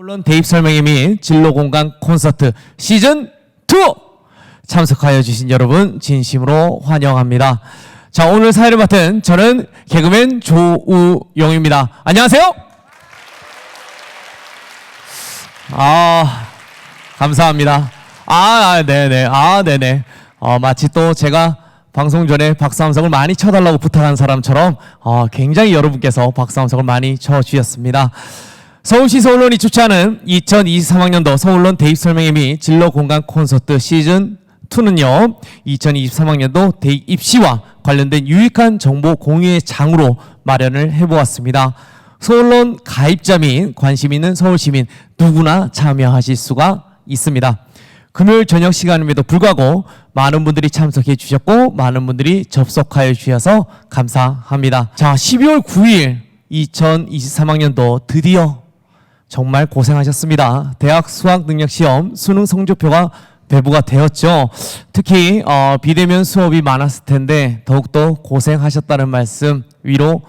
물론 대입 설명회 및 진로 공간 콘서트 시즌 2 참석하여 주신 여러분 진심으로 환영합니다. 자, 오늘 사회를 맡은 저는 개그맨 조우용입니다. 안녕하세요. 감사합니다. 네네. 마치 또 제가 방송 전에 박수 함성을 많이 쳐달라고 부탁한 사람처럼 굉장히 여러분께서 박수 함성을 많이 쳐주셨습니다. 서울시 서울론이 주최하는 2023학년도 서울론 대입 설명회 및 진로 공간 콘서트 시즌 2는요, 2023학년도 대입 입시와 관련된 유익한 정보 공유의 장으로 마련을 해보았습니다. 서울론 가입자 및 관심 있는 서울시민 누구나 참여하실 수가 있습니다. 금요일 저녁 시간임에도 불구하고 많은 분들이 참석해 주셨고 많은 분들이 접속하여 주셔서 감사합니다. 자, 12월 9일 2023학년도 드디어 정말 고생하셨습니다. 대학 수학능력시험 수능 성적표가 배부가 되었죠. 특히 비대면 수업이 많았을 텐데 더욱더 고생하셨다는 말씀 위로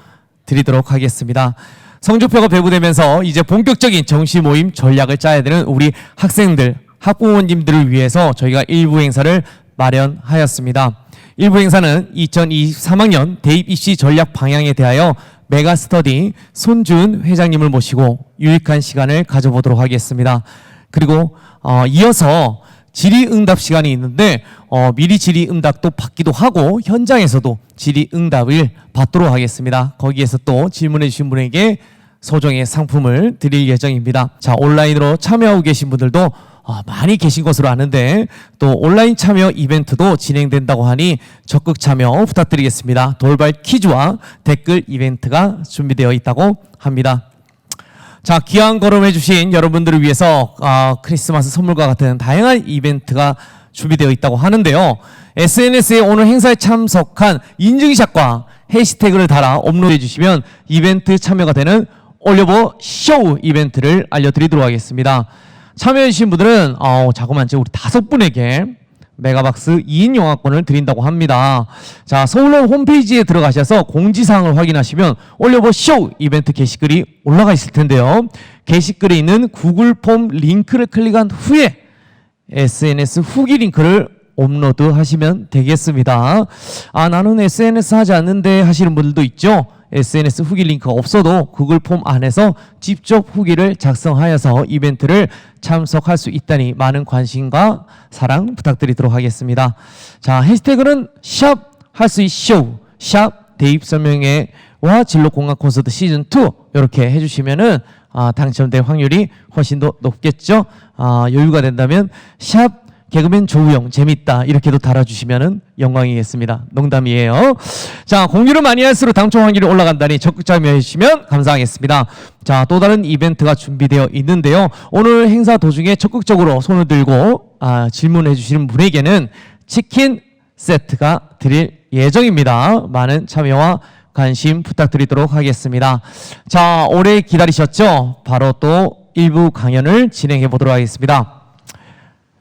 드리도록 하겠습니다. 성적표가 배부되면서 이제 본격적인 정시 모임 전략을 짜야 되는 우리 학생들, 학부모님들을 위해서 저희가 일부 행사를 마련하였습니다. 일부 행사는 2023학년 대입 입시 전략 방향에 대하여 메가스터디 손준 회장님을 모시고 유익한 시간을 가져보도록 하겠습니다. 그리고 이어서 질의응답 시간이 있는데 미리 질의응답도 받기도 하고 현장에서도 질의응답을 받도록 하겠습니다. 거기에서 또 질문해 주신 분에게 소정의 상품을 드릴 예정입니다. 자, 온라인으로 참여하고 계신 분들도 많이 계신 것으로 아는데 또 온라인 참여 이벤트도 진행된다고 하니 적극 참여 부탁드리겠습니다. 돌발 퀴즈와 댓글 이벤트가 준비되어 있다고 합니다. 자, 귀한 걸음해 주신 여러분들을 위해서 크리스마스 선물과 같은 다양한 이벤트가 준비되어 있다고 하는데요. SNS에 오늘 행사에 참석한 인증샷과 해시태그를 달아 업로드해 주시면 이벤트 참여가 되는 올려보 쇼 이벤트를 알려드리도록 하겠습니다. 참여해 주신 분들은 자그마한 우리 5분에게 메가박스 2인 영화권을 드린다고 합니다. 자, 서울론 홈페이지에 들어가셔서 공지사항을 확인하시면 올려보 쇼 이벤트 게시글이 올라가 있을 텐데요. 게시글에 있는 구글 폼 링크를 클릭한 후에 SNS 후기 링크를 업로드 하시면 되겠습니다. 나는 SNS 하지 않는데 하시는 분들도 있죠. SNS 후기 링크가 없어도 구글 폼 안에서 직접 후기를 작성하여서 이벤트를 참석할 수 있다니 많은 관심과 사랑 부탁드리도록 하겠습니다. 자, 해시태그는 샵 할 수 있쇼, 샵 대입 설명회와 진로 공간 콘서트 시즌 2 이렇게 해주시면은 당첨될 확률이 훨씬 더 높겠죠. 여유가 된다면 샵 개그맨 조우용 재밌다 이렇게도 달아주시면 영광이겠습니다. 농담이에요. 자, 공유를 많이 할수록 당첨 확률이 올라간다니 적극 참여해 주시면 감사하겠습니다. 자, 또 다른 이벤트가 준비되어 있는데요. 오늘 행사 도중에 적극적으로 손을 들고 질문해 주시는 분에게는 치킨 세트가 드릴 예정입니다. 많은 참여와 관심 부탁드리도록 하겠습니다. 자, 오래 기다리셨죠? 바로 또 일부 강연을 진행해 보도록 하겠습니다.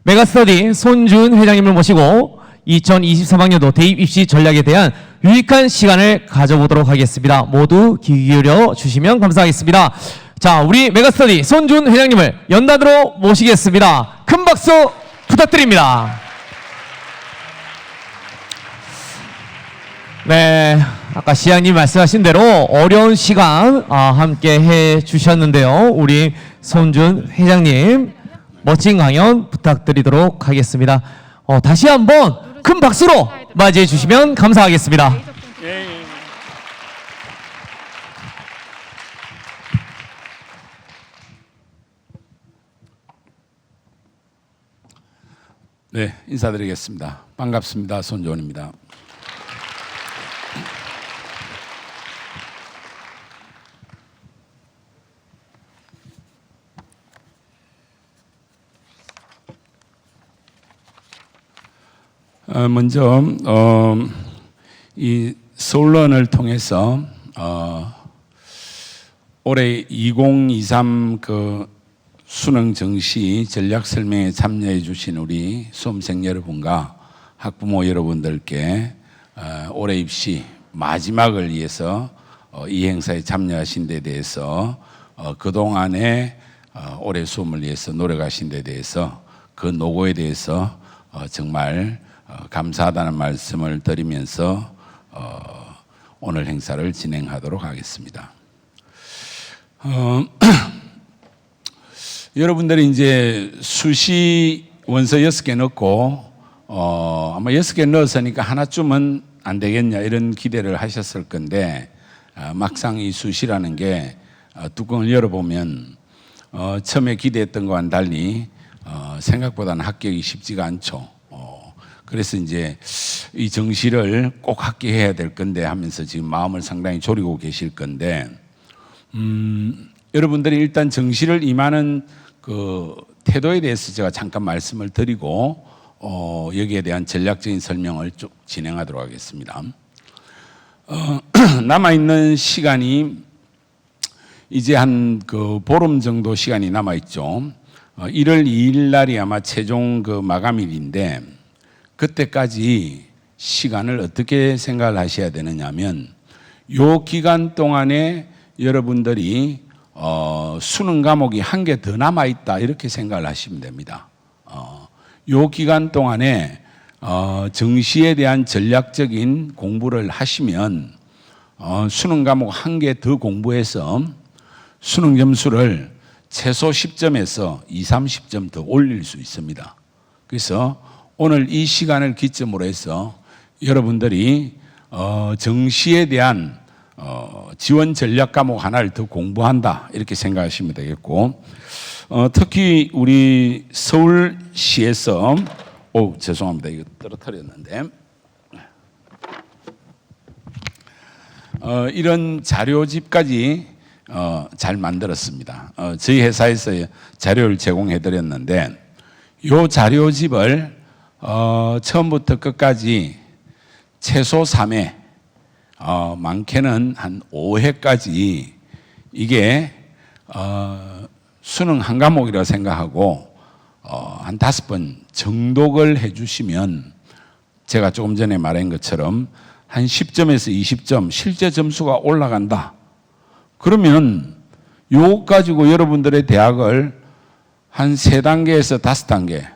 메가스터디 손준 회장님을 모시고 2023학년도 대입 입시 전략에 대한 유익한 시간을 가져보도록 하겠습니다. 모두 귀 기울여 주시면 감사하겠습니다. 자, 우리 메가스터디 손준 회장님을 연단으로 모시겠습니다. 큰 박수 부탁드립니다. 네, 아까 시장님 말씀하신 대로 어려운 시간 함께 해 주셨는데요. 우리 손준 회장님 멋진 강연 부탁드리도록 하겠습니다. 다시 한번 큰 박수로 맞이해 주시면 감사하겠습니다. 네, 인사드리겠습니다. 반갑습니다. 손조원입니다. 먼저 이 서울론을 통해서 올해 2023 수능 정시 전략 설명에 참여해 주신 우리 수험생 여러분과 학부모 여러분들께 올해 입시 마지막을 위해서 이 행사에 참여하신 데 대해서 그동안에 올해 수험을 위해서 노력하신 데 대해서 그 노고에 대해서 정말 감사하다는 말씀을 드리면서 오늘 행사를 진행하도록 하겠습니다. 여러분들이 이제 수시 원서 6개 넣고 아마 6개 넣었으니까 하나쯤은 안 되겠냐 이런 기대를 하셨을 건데 막상 이 수시라는 게 뚜껑을 열어보면 처음에 기대했던 거와는 달리 생각보다는 합격이 쉽지가 않죠. 그래서 이제 이 정시를 꼭 합격해야 될 건데 하면서 지금 마음을 상당히 졸이고 계실 건데 여러분들이 일단 정시를 임하는 그 태도에 대해서 제가 잠깐 말씀을 드리고 여기에 대한 전략적인 설명을 쭉 진행하도록 하겠습니다. 남아있는 시간이 이제 한 그 보름 정도 시간이 남아있죠. 1월 2일 날이 아마 최종 그 마감일인데 그때까지 시간을 어떻게 생각을 하셔야 되느냐 하면 요 기간 동안에 여러분들이 수능 과목이 한 개 더 남아있다 이렇게 생각을 하시면 됩니다. 요 기간 동안에 정시에 대한 전략적인 공부를 하시면 수능 과목 한 개 더 공부해서 수능 점수를 최소 10점에서 20, 30점 더 올릴 수 있습니다. 그래서 오늘 이 시간을 기점으로 해서 여러분들이 정시에 대한 지원 전략 과목 하나를 더 공부한다 이렇게 생각하시면 되겠고 특히 우리 서울시에서 죄송합니다. 이거 떨어뜨렸는데 이런 자료집까지 잘 만들었습니다. 저희 회사에서 자료를 제공해 드렸는데 이 자료집을 처음부터 끝까지 최소 3회 많게는 한 5회까지 이게 수능 한 과목이라고 생각하고 한 5번 정독을 해주시면 제가 조금 전에 말한 것처럼 한 10점에서 20점 실제 점수가 올라간다. 그러면 요거 가지고 여러분들의 대학을 한 3단계에서 5단계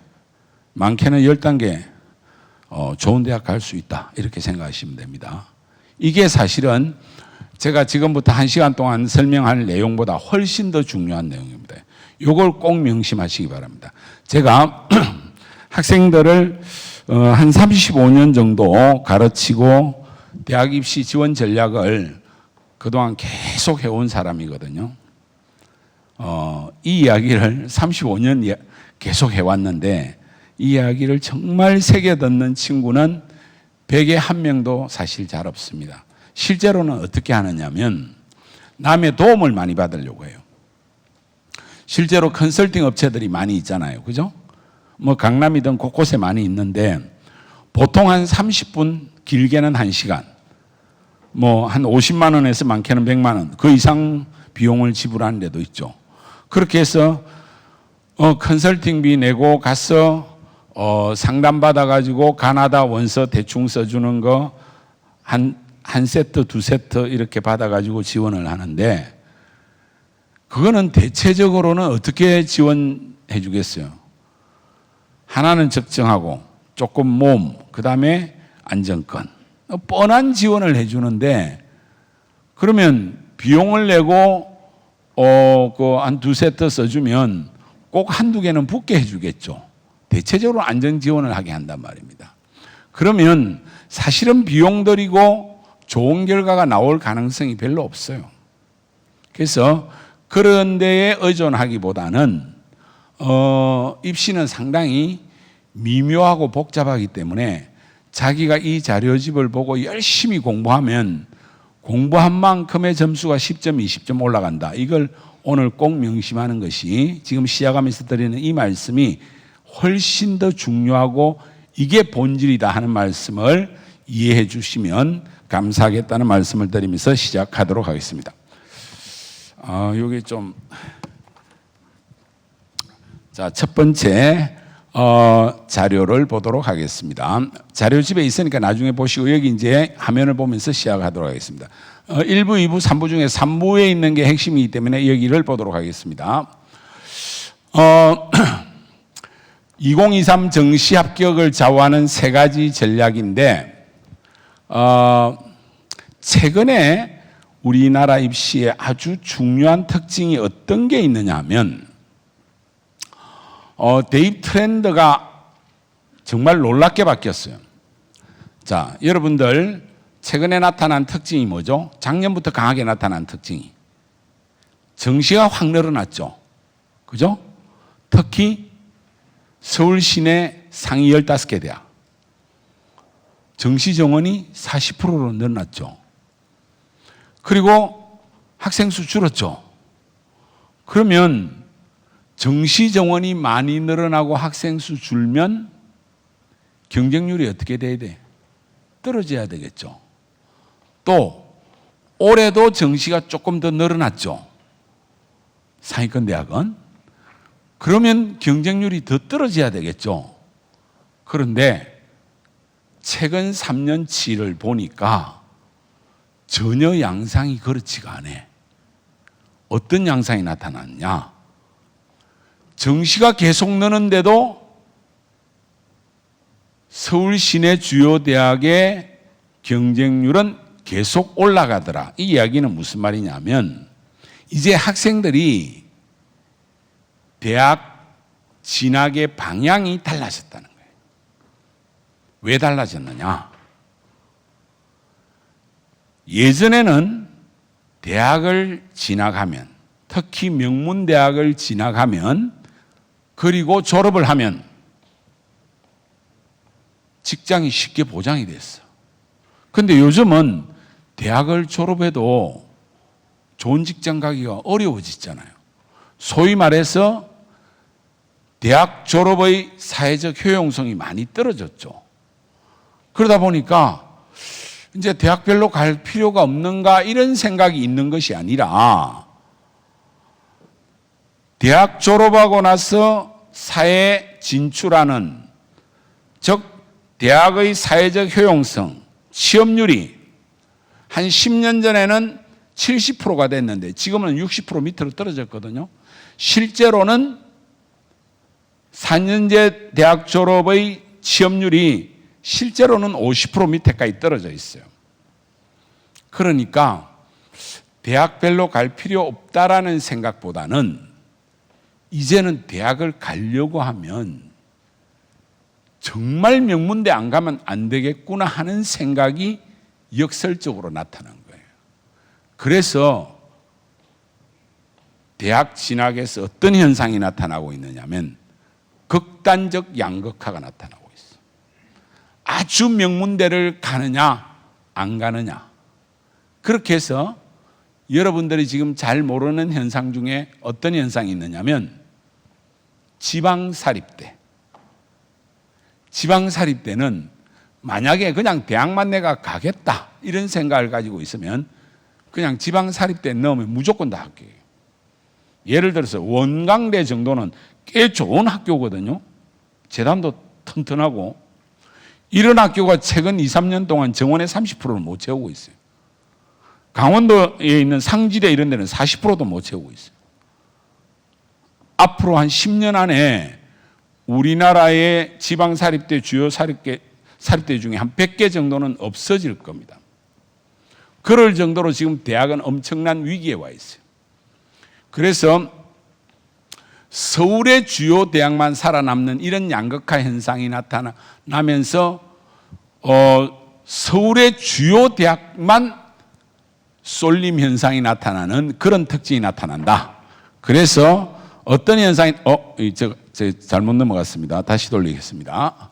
많게는 10단계 좋은 대학 갈 수 있다 이렇게 생각하시면 됩니다. 이게 사실은 제가 지금부터 1시간 동안 설명할 내용보다 훨씬 더 중요한 내용입니다. 이걸 꼭 명심하시기 바랍니다. 제가 학생들을 한 35년 정도 가르치고 대학 입시 지원 전략을 그동안 계속 해온 사람이거든요. 이 이야기를 35년 계속 해왔는데 이 이야기를 정말 새겨 듣는 친구는 100에 1명도 사실 잘 없습니다. 실제로는 어떻게 하느냐면 남의 도움을 많이 받으려고 해요. 실제로 컨설팅 업체들이 많이 있잖아요. 그죠? 뭐 강남이든 곳곳에 많이 있는데 보통 한 30분, 길게는 1시간, 뭐 한 50만 원에서 많게는 100만 원, 그 이상 비용을 지불하는 데도 있죠. 그렇게 해서 컨설팅비 내고 가서 상담 받아가지고 가나다 원서 대충 써주는 거 한 세트, 2세트 이렇게 받아가지고 지원을 하는데 그거는 대체적으로는 어떻게 지원해 주겠어요? 하나는 적정하고 조금 모음, 그 다음에 안정권. 뻔한 지원을 해 주는데 그러면 비용을 내고 한 2세트 써주면 꼭 한두 개는 붙게 해 주겠죠. 대체적으로 안정 지원을 하게 한단 말입니다. 그러면 사실은 비용 들이고 좋은 결과가 나올 가능성이 별로 없어요. 그래서 그런 데에 의존하기보다는 입시는 상당히 미묘하고 복잡하기 때문에 자기가 이 자료집을 보고 열심히 공부하면 공부한 만큼의 점수가 10점, 20점 올라간다. 이걸 오늘 꼭 명심하는 것이 지금 시작하면서 드리는 이 말씀이 훨씬 더 중요하고 이게 본질이다 하는 말씀을 이해해 주시면 감사하겠다는 말씀을 드리면서 시작하도록 하겠습니다. 요게 좀, 자, 첫 번째, 자료를 보도록 하겠습니다. 자료집에 있으니까 나중에 보시고 여기 이제 화면을 보면서 시작하도록 하겠습니다. 1부, 2부, 3부 중에 3부에 있는 게 핵심이기 때문에 여기를 보도록 하겠습니다. 2023 정시 합격을 좌우하는 세 가지 전략인데, 최근에 우리나라 입시에 아주 중요한 특징이 어떤 게 있느냐 하면, 대입 트렌드가 정말 놀랍게 바뀌었어요. 자, 여러분들 최근에 나타난 특징이 뭐죠? 작년부터 강하게 나타난 특징이. 정시가 확 늘어났죠. 그죠? 특히 서울 시내 상위 15개 대학. 정시 정원이 40%로 늘어났죠. 그리고 학생 수 줄었죠. 그러면 정시 정원이 많이 늘어나고 학생 수 줄면 경쟁률이 어떻게 돼야 돼? 떨어져야 되겠죠. 또 올해도 정시가 조금 더 늘어났죠. 상위권 대학은. 그러면 경쟁률이 더 떨어져야 되겠죠. 그런데 최근 3년치를 보니까 전혀 양상이 그렇지가 않아. 어떤 양상이 나타났냐? 정시가 계속 느는데도 서울 시내 주요 대학의 경쟁률은 계속 올라가더라. 이 이야기는 무슨 말이냐면, 이제 학생들이 대학 진학의 방향이 달라졌다는 거예요. 왜 달라졌느냐? 예전에는 대학을 진학하면, 특히 명문대학을 진학하면, 그리고 졸업을 하면 직장이 쉽게 보장이 됐어. 근데 요즘은 대학을 졸업해도 좋은 직장 가기가 어려워졌잖아요. 소위 말해서 대학 졸업의 사회적 효용성이 많이 떨어졌죠. 그러다 보니까 이제 대학별로 갈 필요가 없는가 이런 생각이 있는 것이 아니라, 대학 졸업하고 나서 사회에 진출하는, 즉 대학의 사회적 효용성, 취업률이 한 10년 전에는 70%가 됐는데 지금은 60% 밑으로 떨어졌거든요. 실제로는 4년제 대학 졸업의 취업률이 실제로는 50% 밑에까지 떨어져 있어요. 그러니까 대학별로 갈 필요 없다라는 생각보다는 이제는 대학을 가려고 하면 정말 명문대 안 가면 안 되겠구나 하는 생각이 역설적으로 나타난 거예요. 그래서 대학 진학에서 어떤 현상이 나타나고 있느냐면 극단적 양극화가 나타나고 있어요. 아주 명문대를 가느냐 안 가느냐. 그렇게 해서 여러분들이 지금 잘 모르는 현상 중에 어떤 현상이 있느냐면 지방사립대. 지방사립대는 만약에 그냥 대학만 내가 가겠다 이런 생각을 가지고 있으면 그냥 지방사립대 넣으면 무조건 다 합격해요. 예를 들어서 원광대 정도는 꽤 좋은 학교거든요. 재단도 튼튼하고. 이런 학교가 최근 2, 3년 동안 정원의 30%를 못 채우고 있어요. 강원도에 있는 상지대 이런 데는 40%도 못 채우고 있어요. 앞으로 한 10년 안에 우리나라의 지방사립대, 주요 사립대 중에 한 100개 정도는 없어질 겁니다. 그럴 정도로 지금 대학은 엄청난 위기에 와 있어요. 그래서 서울의 주요 대학만 살아남는 이런 양극화 현상이 나타나면서 서울의 주요 대학만 쏠림 현상이 나타나는 그런 특징이 나타난다. 그래서 어떤 현상이 제가 잘못 넘어갔습니다. 다시 돌리겠습니다.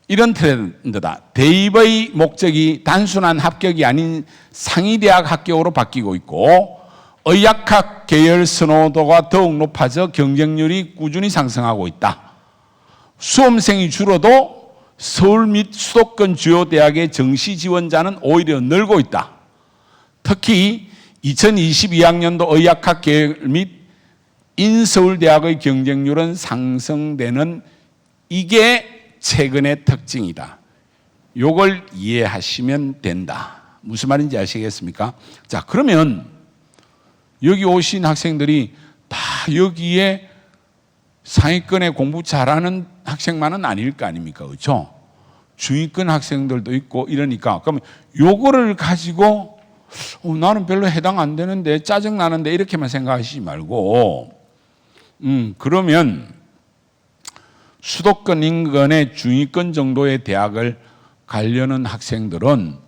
이런 트렌드다. 대입의 목적이 단순한 합격이 아닌 상위대학 합격으로 바뀌고 있고, 의학학 계열 선호도가 더욱 높아져 경쟁률이 꾸준히 상승하고 있다. 수험생이 줄어도 서울 및 수도권 주요 대학의 정시 지원자는 오히려 늘고 있다. 특히 2022학년도 의학학 계열 및 인서울대학의 경쟁률은 상승되는, 이게 최근의 특징이다. 이걸 이해하시면 된다. 무슨 말인지 아시겠습니까? 자, 그러면 여기 오신 학생들이 다 여기에 상위권에 공부 잘하는 학생만은 아닐 거 아닙니까? 그렇죠? 중위권 학생들도 있고 이러니까 그러면 요거를 가지고 나는 별로 해당 안 되는데 짜증나는데 이렇게만 생각하시지 말고 그러면 수도권 인근의 중위권 정도의 대학을 가려는 학생들은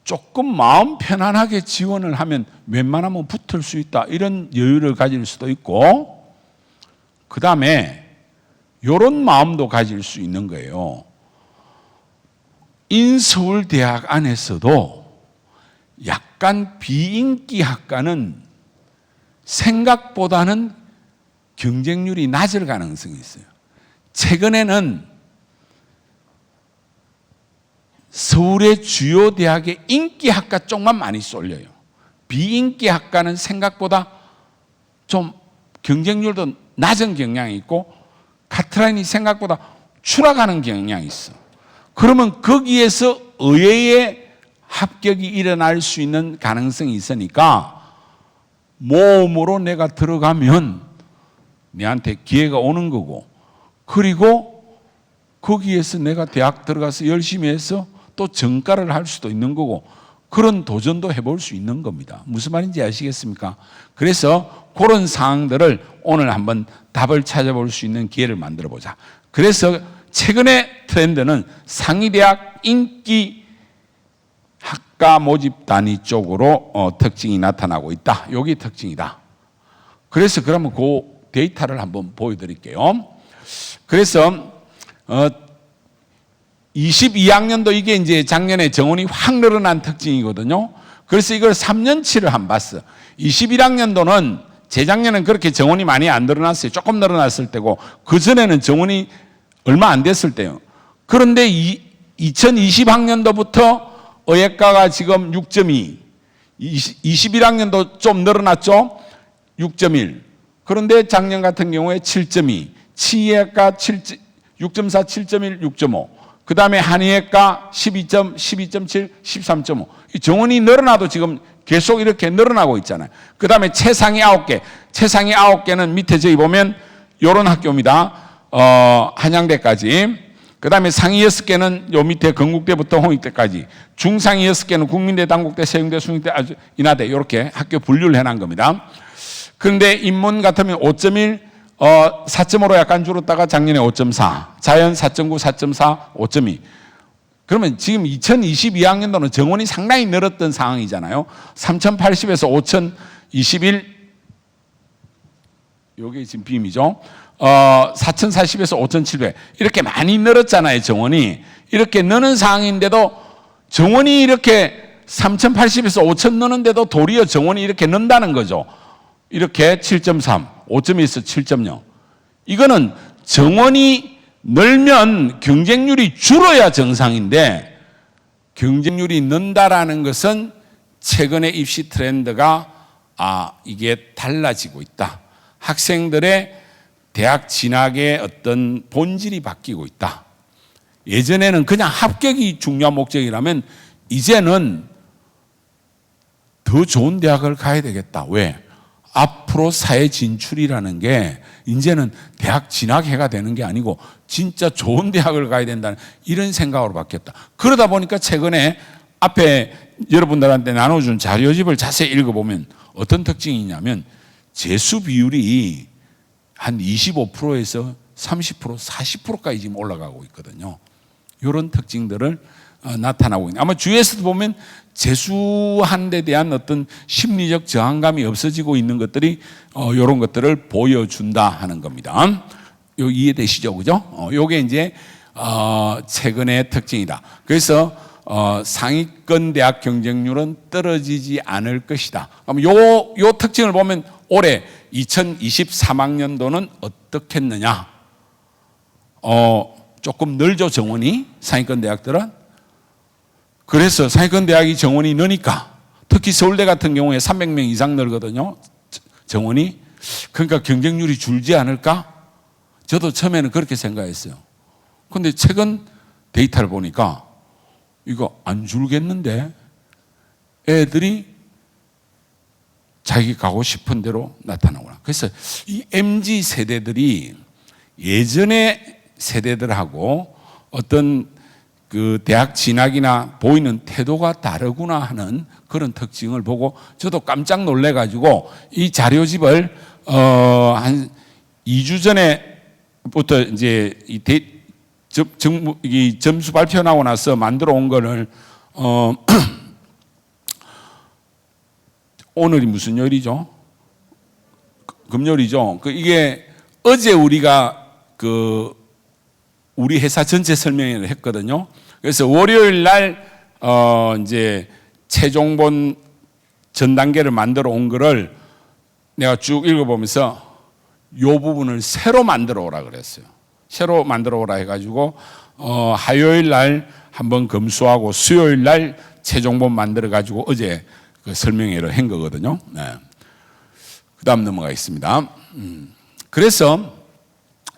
조금 마음 편안하게 지원을 하면 웬만하면 붙을 수 있다 이런 여유를 가질 수도 있고 그 다음에 이런 마음도 가질 수 있는 거예요. 인서울대학 안에서도 약간 비인기 학과는 생각보다는 경쟁률이 낮을 가능성이 있어요. 최근에는 서울의 주요 대학의 인기 학과 쪽만 많이 쏠려요. 비인기 학과는 생각보다 좀 경쟁률도 낮은 경향이 있고 카트라인이 생각보다 추락하는 경향이 있어. 그러면 거기에서 의외의 합격이 일어날 수 있는 가능성이 있으니까 모험으로 내가 들어가면 내한테 기회가 오는 거고 그리고 거기에서 내가 대학 들어가서 열심히 해서 또 전과를 할 수도 있는 거고 그런 도전도 해볼 수 있는 겁니다. 무슨 말인지 아시겠습니까? 그래서 그런 상황들을 오늘 한번 답을 찾아볼 수 있는 기회를 만들어 보자. 그래서 최근의 트렌드는 상위대학 인기 학과 모집 단위 쪽으로 특징이 나타나고 있다. 여기 특징이다. 그래서 그러면 그 데이터를 한번 보여드릴게요. 그래서 22학년도 이게 이제 작년에 정원이 확 늘어난 특징이거든요. 그래서 이걸 3년치를 한번 봤어. 21학년도는 재작년엔 그렇게 정원이 많이 안 늘어났어요. 조금 늘어났을 때고 그전에는 정원이 얼마 안 됐을 때요. 그런데 2020학년도부터 의예과가 지금 6.2, 21학년도 좀 늘어났죠? 6.1. 그런데 작년 같은 경우에 7.2, 치의학과 6.4, 7.1, 6.5. 그 다음에 한의학과 12.7, 13.5. 이 정원이 늘어나도 지금 계속 이렇게 늘어나고 있잖아요. 그 다음에 최상위 9개. 최상위 9개는 밑에 저기 보면 요런 학교입니다. 한양대까지. 그 다음에 상위 6개는 요 밑에 건국대부터 홍익대까지. 중상위 6개는 국민대, 단국대, 세종대, 숭실대, 인하대. 이렇게 학교 분류를 해놓은 겁니다. 그런데 인문 같으면 5.1, 4.5로 약간 줄었다가 작년에 5.4, 자연 4.9, 4.4, 5.2. 그러면 지금 2022학년도는 정원이 상당히 늘었던 상황이잖아요. 3,080에서 5,021, 요게 지금 빔이죠. 4,040에서 5,700 이렇게 많이 늘었잖아요. 정원이 이렇게 느는 상황인데도 정원이 이렇게 3,080에서 5,000 느는데도 도리어 정원이 이렇게 는다는 거죠. 이렇게 7.3, 5.1에서 7.0. 이거는 정원이 늘면 경쟁률이 줄어야 정상인데 경쟁률이 는다라는 것은 최근의 입시 트렌드가 이게 달라지고 있다. 학생들의 대학 진학의 어떤 본질이 바뀌고 있다. 예전에는 그냥 합격이 중요한 목적이라면 이제는 더 좋은 대학을 가야 되겠다. 왜? 앞으로 사회 진출이라는 게 이제는 대학 진학해가 되는 게 아니고 진짜 좋은 대학을 가야 된다는 이런 생각으로 바뀌었다. 그러다 보니까 최근에 앞에 여러분들한테 나눠준 자료집을 자세히 읽어보면 어떤 특징이 있냐면 재수 비율이 한 25%에서 30%, 40%까지 지금 올라가고 있거든요. 이런 특징들을 나타나고 있는. 아마 주위에서도 보면 재수하는 데 대한 어떤 심리적 저항감이 없어지고 있는 것들이 이런 것들을 보여준다 하는 겁니다. 요 이해되시죠, 그죠? 요게 이제 최근의 특징이다. 그래서 상위권 대학 경쟁률은 떨어지지 않을 것이다. 그럼 요 특징을 보면 올해 2023학년도는 어떻겠느냐? 조금 늘죠, 정원이 상위권 대학들은. 그래서 상위권 대학이 정원이 느니까 특히 서울대 같은 경우에 300명 이상 늘거든요. 정원이. 그러니까 경쟁률이 줄지 않을까? 저도 처음에는 그렇게 생각했어요. 그런데 최근 데이터를 보니까 이거 안 줄겠는데 애들이 자기 가고 싶은 대로 나타나구나. 그래서 이 MZ 세대들이 예전의 세대들하고 어떤 그 대학 진학이나 보이는 태도가 다르구나 하는 그런 특징을 보고 저도 깜짝 놀래가지고 이 자료집을 한 2주 전에부터 이제 이 점수 발표 나고 나서 만들어 온 거를 오늘이 무슨 요일이죠? 금요일이죠. 이게 어제 우리가 우리 회사 전체 설명회를 했거든요. 그래서 월요일 날 이제 최종본 전 단계를 만들어 온 거를 내가 쭉 읽어보면서 요 부분을 새로 만들어 오라 그랬어요. 새로 만들어 오라 해가지고 화요일 날 한번 검수하고 수요일 날 최종본 만들어 가지고 어제 그 설명회를 한 거거든요. 네. 그다음 넘어가겠습니다. 그래서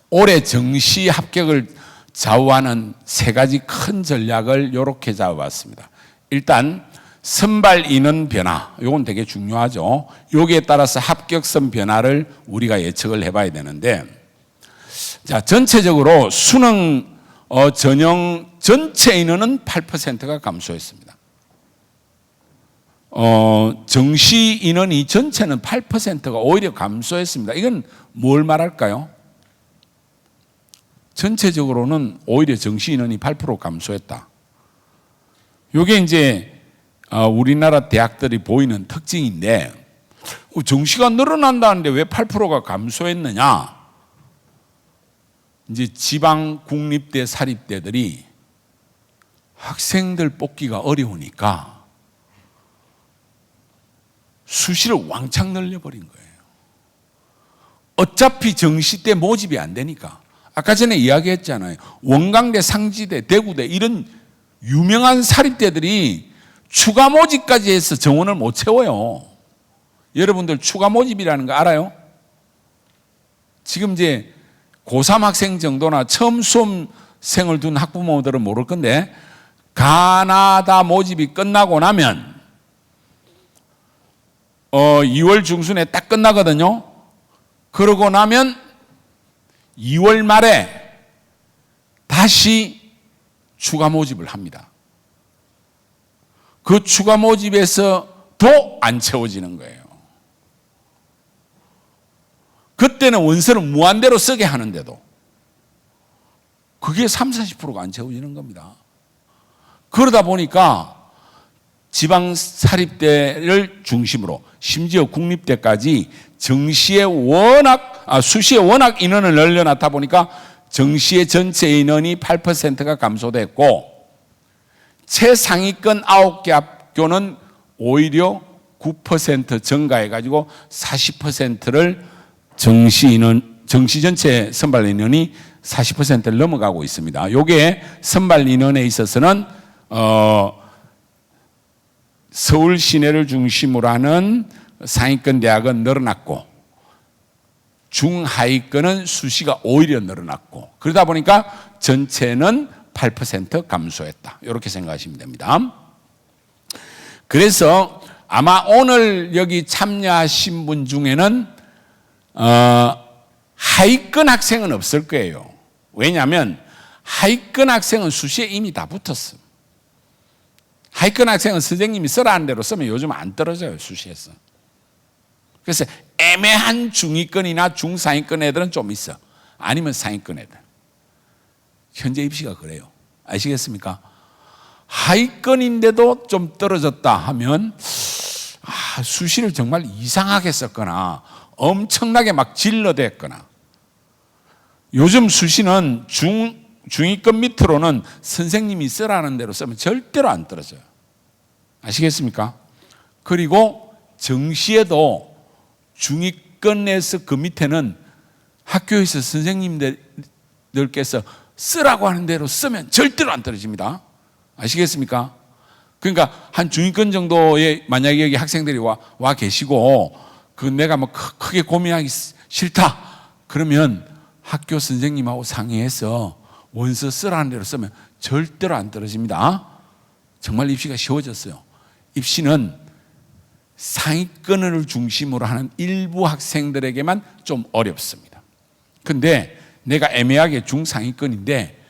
올해 정시 합격을 좌우하는 세 가지 큰 전략을 이렇게 잡아봤습니다. 일단 선발 인원 변화, 이건 되게 중요하죠. 여기에 따라서 합격선 변화를 우리가 예측을 해봐야 되는데, 자 전체적으로 수능 전형 전체 인원은 8%가 감소했습니다. 정시 인원이 전체는 8%가 오히려 감소했습니다. 이건 뭘 말할까요? 전체적으로는 오히려 정시 인원이 8% 감소했다. 이게 이제 우리나라 대학들이 보이는 특징인데, 정시가 늘어난다는데 왜 8%가 감소했느냐? 이제 지방 국립대 사립대들이 학생들 뽑기가 어려우니까 수시를 왕창 늘려버린 거예요. 어차피 정시 때 모집이 안 되니까. 아까 전에 이야기했잖아요. 원광대, 상지대, 대구대 이런 유명한 사립대들이 추가 모집까지 해서 정원을 못 채워요. 여러분들 추가 모집이라는 거 알아요? 지금 이제 고3 학생 정도나 처음 수험생을 둔 학부모들은 모를 건데, 가나다 모집이 끝나고 나면 2월 중순에 딱 끝나거든요. 그러고 나면 2월 말에 다시 추가 모집을 합니다. 그 추가 모집에서도 안 채워지는 거예요. 그때는 원서를 무한대로 쓰게 하는데도 그게 30-40%가 안 채워지는 겁니다. 그러다 보니까 지방 사립대를 중심으로 심지어 국립대까지 정시에 수시에 워낙 인원을 늘려놨다 보니까 정시의 전체 인원이 8%가 감소됐고, 최상위권 9개 학교는 오히려 9% 증가해가지고 40%를 정시 전체 선발 인원이 40%를 넘어가고 있습니다. 이게 선발 인원에 있어서는 서울 시내를 중심으로 하는 상위권 대학은 늘어났고, 중하위권은 수시가 오히려 늘어났고, 그러다 보니까 전체는 8% 감소했다. 이렇게 생각하시면 됩니다. 그래서 아마 오늘 여기 참여하신 분 중에는 하위권 학생은 없을 거예요. 왜냐하면 하위권 학생은 수시에 이미 다 붙었어. 하위권 학생은 선생님이 쓰라는 대로 쓰면 요즘 안 떨어져요, 수시에서. 그래서 애매한 중위권이나 중상위권 애들은 좀 있어. 아니면 상위권 애들. 현재 입시가 그래요. 아시겠습니까? 하위권인데도 좀 떨어졌다 하면 수시를 정말 이상하게 썼거나 엄청나게 막 질러댔거나, 요즘 수시는 중위권 밑으로는 선생님이 쓰라는 대로 쓰면 절대로 안 떨어져요. 아시겠습니까? 그리고 정시에도 중위권에서 그 밑에는 학교에서 선생님들께서 쓰라고 하는 대로 쓰면 절대로 안 떨어집니다. 아시겠습니까? 그러니까 한 중위권 정도의 만약에 여기 학생들이 와 계시고 내가 뭐 크게 고민하기 싫다 그러면 학교 선생님하고 상의해서 원서 쓰라는 대로 쓰면 절대로 안 떨어집니다. 정말 입시가 쉬워졌어요. 입시는 상위권을 중심으로 하는 일부 학생들에게만 좀 어렵습니다. 근데 내가 애매하게 중상위권인데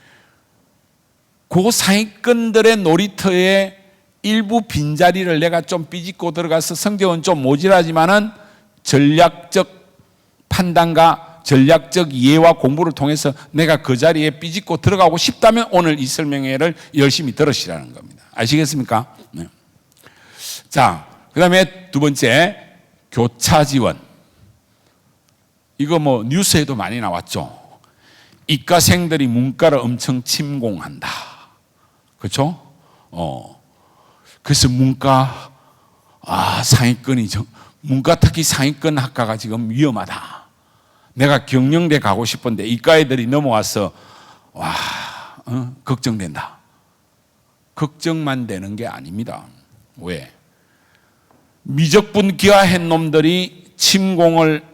그 상위권들의 놀이터에 일부 빈자리를 내가 좀 삐짓고 들어가서 성적은 좀 모자라지만은 전략적 판단과 전략적 이해와 공부를 통해서 내가 그 자리에 삐짓고 들어가고 싶다면 오늘 이 설명회를 열심히 들으시라는 겁니다. 아시겠습니까? 네. 자, 그 다음에 두 번째, 교차 지원. 이거 뭐 뉴스에도 많이 나왔죠. 이과생들이 문과를 엄청 침공한다. 그렇죠? 그래서 문과, 상위권이, 문과 특히 상위권 학과가 지금 위험하다. 내가 경영대 가고 싶은데 이과 애들이 넘어와서, 걱정된다. 걱정만 되는 게 아닙니다. 왜? 미적분 기하한 놈들이 침공을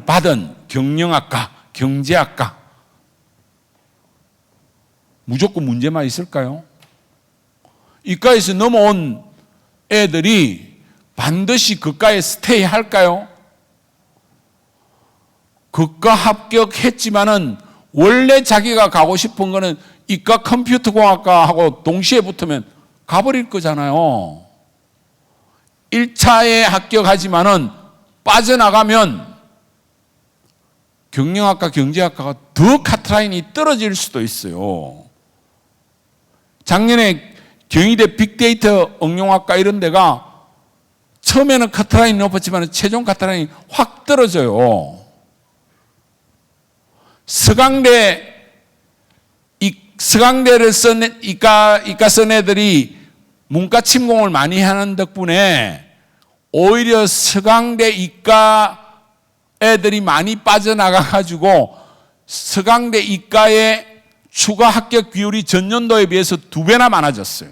받은 경영학과, 경제학과, 무조건 문제만 있을까요? 이과에서 넘어온 애들이 반드시 그과에 스테이 할까요? 그과 합격했지만은 원래 자기가 가고 싶은 거는 이과 컴퓨터공학과하고 동시에 붙으면 가버릴 거잖아요. 1차에 합격하지만은 빠져나가면 경영학과, 경제학과가 더 카트라인이 떨어질 수도 있어요. 작년에 경희대 빅데이터 응용학과 이런 데가 처음에는 카트라인이 높았지만 최종 카트라인이 확 떨어져요. 서강대를 쓴 이과 쓴 애들이 문과 침공을 많이 하는 덕분에 오히려 서강대 이과 애들이 많이 빠져나가가지고 서강대 이과의 추가 합격 비율이 전년도에 비해서 2배나 많아졌어요.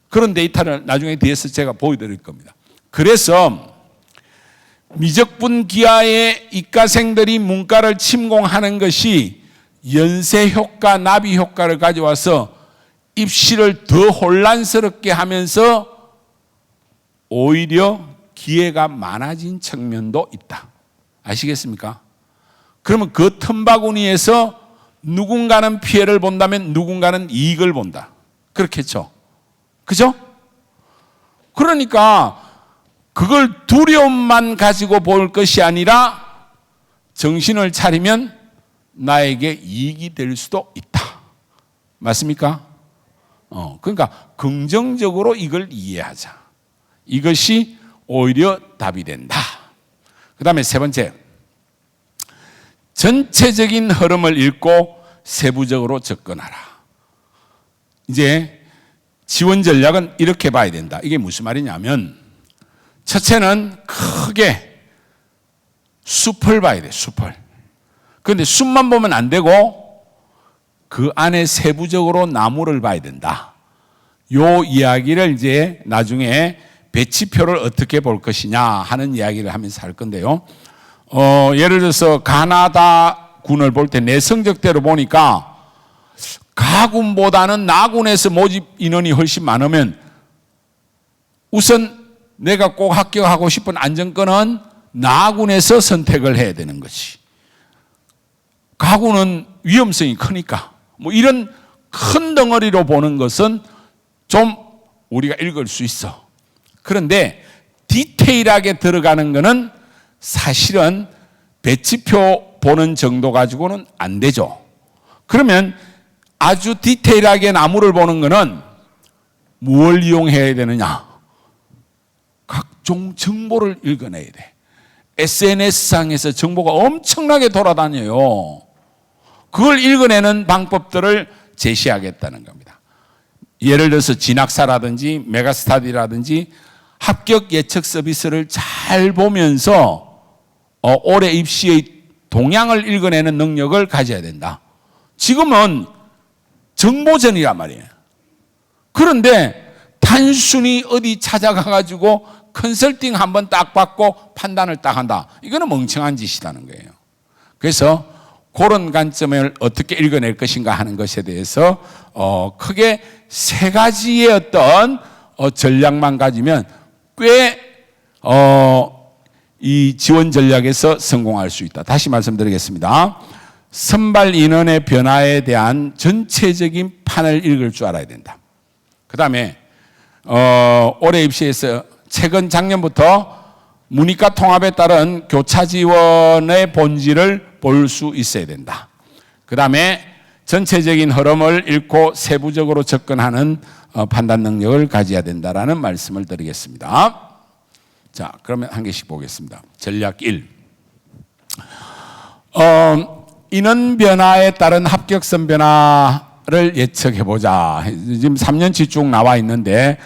그런 데이터를 나중에 뒤에서 제가 보여드릴 겁니다. 그래서 미적분 기하의 이과생들이 문과를 침공하는 것이 연쇄 효과, 나비 효과를 가져와서 입시를 더 혼란스럽게 하면서 오히려 기회가 많아진 측면도 있다. 아시겠습니까? 그러면 그 틈바구니에서 누군가는 피해를 본다면 누군가는 이익을 본다. 그렇겠죠? 그죠? 그러니까 그걸 두려움만 가지고 볼 것이 아니라 정신을 차리면 나에게 이익이 될 수도 있다. 맞습니까? 그러니까 긍정적으로 이걸 이해하자. 이것이 오히려 답이 된다. 그 다음에 세 번째, 전체적인 흐름을 읽고 세부적으로 접근하라. 이제 지원 전략은 이렇게 봐야 된다. 이게 무슨 말이냐면 첫째는 크게 숲을 봐야 돼. 숲을. 그런데 숲만 보면 안 되고 그 안에 세부적으로 나무를 봐야 된다. 요 이야기를 이제 나중에 배치표를 어떻게 볼 것이냐 하는 이야기를 하면서 할 건데요. 예를 들어서 가나다 군을 볼 때 내 성적대로 보니까 가군보다는 나군에서 모집 인원이 훨씬 많으면 우선 내가 꼭 합격하고 싶은 안정권은 나군에서 선택을 해야 되는 것이. 가군은 위험성이 크니까 뭐 이런 큰 덩어리로 보는 것은 좀 우리가 읽을 수 있어. 그런데 디테일하게 들어가는 것은 사실은 배치표 보는 정도 가지고는 안 되죠. 그러면 아주 디테일하게 나무를 보는 것은 무엇을 이용해야 되느냐? 각종 정보를 읽어내야 돼. SNS상에서 정보가 엄청나게 돌아다녀요. 그걸 읽어내는 방법들을 제시하겠다는 겁니다. 예를 들어서 진학사라든지 메가스터디라든지 합격 예측 서비스를 잘 보면서 올해 입시의 동향을 읽어내는 능력을 가져야 된다. 지금은 정보전이란 말이에요. 그런데 단순히 어디 찾아가가지고 컨설팅 한번 딱 받고 판단을 딱 한다. 이거는 멍청한 짓이라는 거예요. 그래서 그런 관점을 어떻게 읽어낼 것인가 하는 것에 대해서 크게 세 가지의 어떤 전략만 가지면 꽤 이 지원 전략에서 성공할 수 있다. 다시 말씀드리겠습니다. 선발 인원의 변화에 대한 전체적인 판을 읽을 줄 알아야 된다. 그 다음에 올해 입시에서 최근 작년부터 문이과 통합에 따른 교차 지원의 본질을 볼 수 있어야 된다. 그 다음에 전체적인 흐름을 읽고 세부적으로 접근하는 판단 능력을 가져야 된다라는 말씀을 드리겠습니다. 자, 그러면 한 개씩 보겠습니다. 전략 1. 인원 변화에 따른 합격선 변화를 예측해 보자. 지금 3년치 쭉 나와 있는데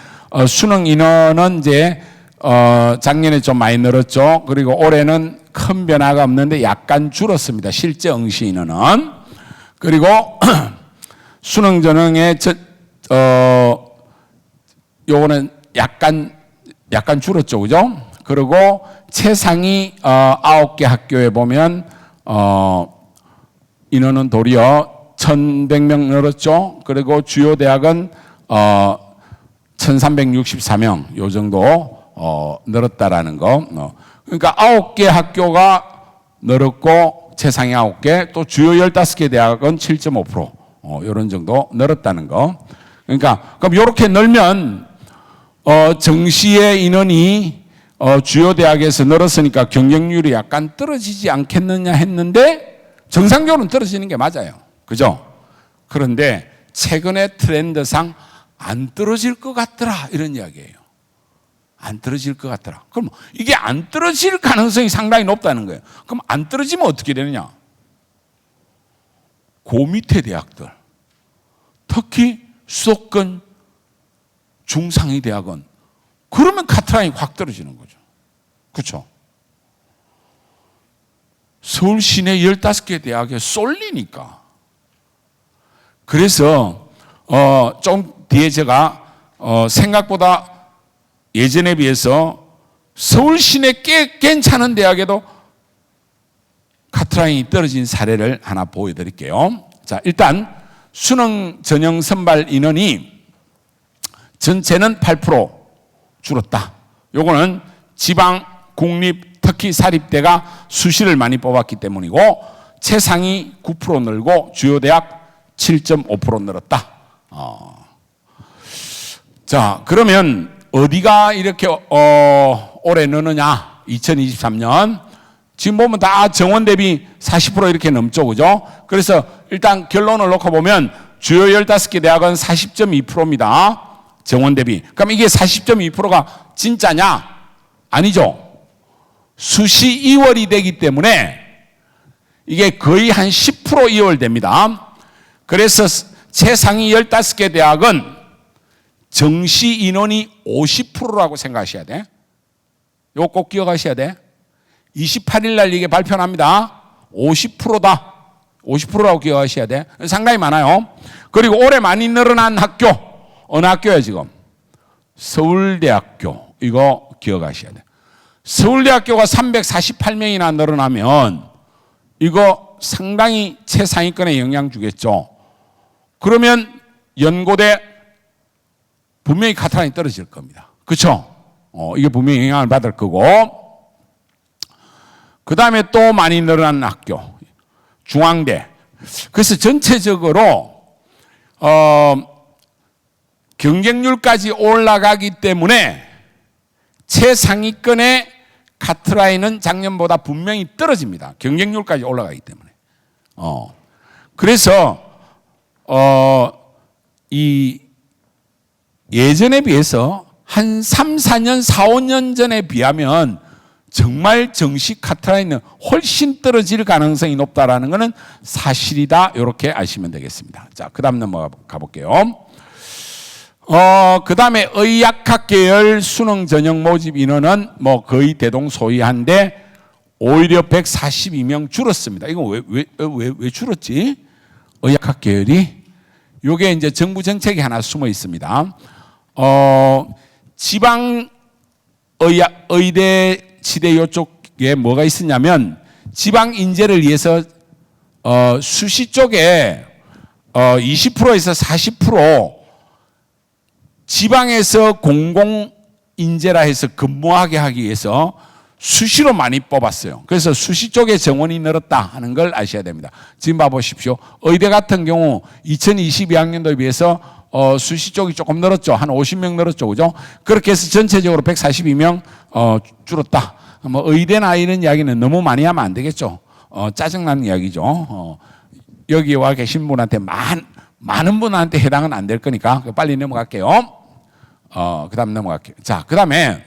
수능 인원은 이제 작년에 좀 많이 늘었죠. 그리고 올해는 큰 변화가 없는데 약간 줄었습니다. 실제 응시 인원은. 그리고 수능 전형의 요거는 약간 줄었죠. 그죠? 그리고 최상위 9개 학교에 보면 인원은 도리어 1,100명 늘었죠. 그리고 주요 대학은 1,364명 요 정도 늘었다라는 거. 그러니까 9개 학교가 늘었고 최상위 9개, 또 주요 15개 대학은 7.5% 이런 정도 늘었다는 거. 그러니까 그럼 이렇게 늘면 정시의 인원이 주요 대학에서 늘었으니까 경쟁률이 약간 떨어지지 않겠느냐 했는데 정상적으로는 떨어지는 게 맞아요. 그죠? 그런데 최근의 트렌드상 안 떨어질 것 같더라 이런 이야기예요. 안 떨어질 것 같더라. 그럼 이게 안 떨어질 가능성이 상당히 높다는 거예요. 그럼 안 떨어지면 어떻게 되느냐? 그 밑에 대학들, 특히 수도권 중상위 대학은 그러면 카트라인이 확 떨어지는 거죠. 그렇죠? 서울 시내 15개 대학에 쏠리니까. 그래서 좀 뒤에 제가 생각보다 예전에 비해서 서울 시내 꽤 괜찮은 대학에도 카트라인이 떨어진 사례를 하나 보여드릴게요. 자, 일단 수능 전형 선발 인원이 전체는 8% 줄었다. 요거는 지방, 국립, 특히 사립대가 수시를 많이 뽑았기 때문이고 최상위 9% 늘고 주요 대학 7.5% 늘었다. 자, 그러면 어디가 이렇게 올해 느느냐? 2023년 지금 보면 다 정원 대비 40% 이렇게 넘죠, 그죠? 그래서 일단 결론을 놓고 보면 주요 15개 대학은 40.2%입니다. 정원 대비. 그럼 이게 40.2%가 진짜냐? 아니죠. 수시 2월이 되기 때문에 이게 거의 한 10% 2월 됩니다. 그래서 최상위 15개 대학은 정시 인원이 50%라고 생각하셔야 돼. 이거 꼭 기억하셔야 돼. 28일 날 이게 발표합니다. 50%다. 50%라고 기억하셔야 돼. 상당히 많아요. 그리고 올해 많이 늘어난 학교. 어느 학교야 지금? 서울대학교. 이거 기억하셔야 돼. 서울대학교가 348명이나 늘어나면 이거 상당히 최상위권에 영향 주겠죠. 그러면 연고대 분명히 카트라인이 떨어질 겁니다. 그렇죠? 이게 분명히 영향을 받을 거고 그 다음에 또 많이 늘어난 학교 중앙대. 그래서 전체적으로 경쟁률까지 올라가기 때문에 최상위권의 카트라인은 작년보다 분명히 떨어집니다. 경쟁률까지 올라가기 때문에. 그래서 이 예전에 비해서 한 3, 4년, 4, 5년 전에 비하면 정말 정시 카트라인은 훨씬 떨어질 가능성이 높다라는 것은 사실이다. 이렇게 아시면 되겠습니다. 자, 그 다음 넘어가 볼게요. 그 다음에 의학학 계열 수능 전형 모집 인원은 뭐 거의 대동소이한데 오히려 142명 줄었습니다. 이거 왜 줄었지? 의학학 계열이? 요게 이제 정부 정책이 하나 숨어 있습니다. 지방 의대 치대 요쪽에 뭐가 있었냐면 지방 인재를 위해서 수시 쪽에 20%에서 40% 지방에서 공공인재라 해서 근무하게 하기 위해서 수시로 많이 뽑았어요. 그래서 수시 쪽에 정원이 늘었다 하는 걸 아셔야 됩니다. 지금 봐보십시오. 의대 같은 경우 2022학년도에 비해서 수시 쪽이 조금 늘었죠. 한 50명 늘었죠. 그죠? 그렇게 해서 전체적으로 142명 줄었다. 뭐 의대나 이런 이야기는 너무 많이 하면 안 되겠죠. 짜증나는 이야기죠. 여기 와 계신 분한테 많은 분한테 해당은 안 될 거니까 빨리 넘어갈게요. 그 다음 넘어갈게요. 자, 그 다음에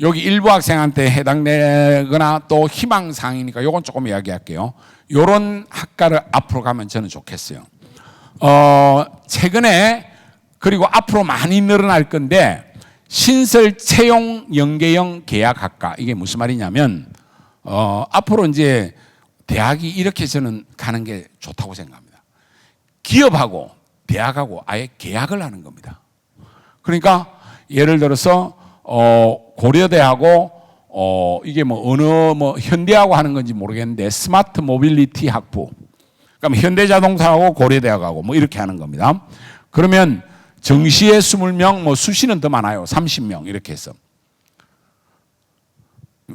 여기 일부 학생한테 해당되거나 또 희망사항이니까 요건 조금 이야기할게요. 요런 학과를 앞으로 가면 저는 좋겠어요. 최근에 그리고 앞으로 많이 늘어날 건데 신설 채용 연계형 계약학과 이게 무슨 말이냐면 앞으로 이제 대학이 이렇게 저는 가는 게 좋다고 생각합니다. 기업하고 대학하고 아예 계약을 하는 겁니다. 그러니까 예를 들어서 고려대하고 이게 뭐 어느 뭐 현대하고 하는 건지 모르겠는데 스마트 모빌리티 학부. 그러니까 현대자동차하고 고려대하고 뭐 이렇게 하는 겁니다. 그러면 정시에 20명, 뭐 수시는 더 많아요. 30명 이렇게 해서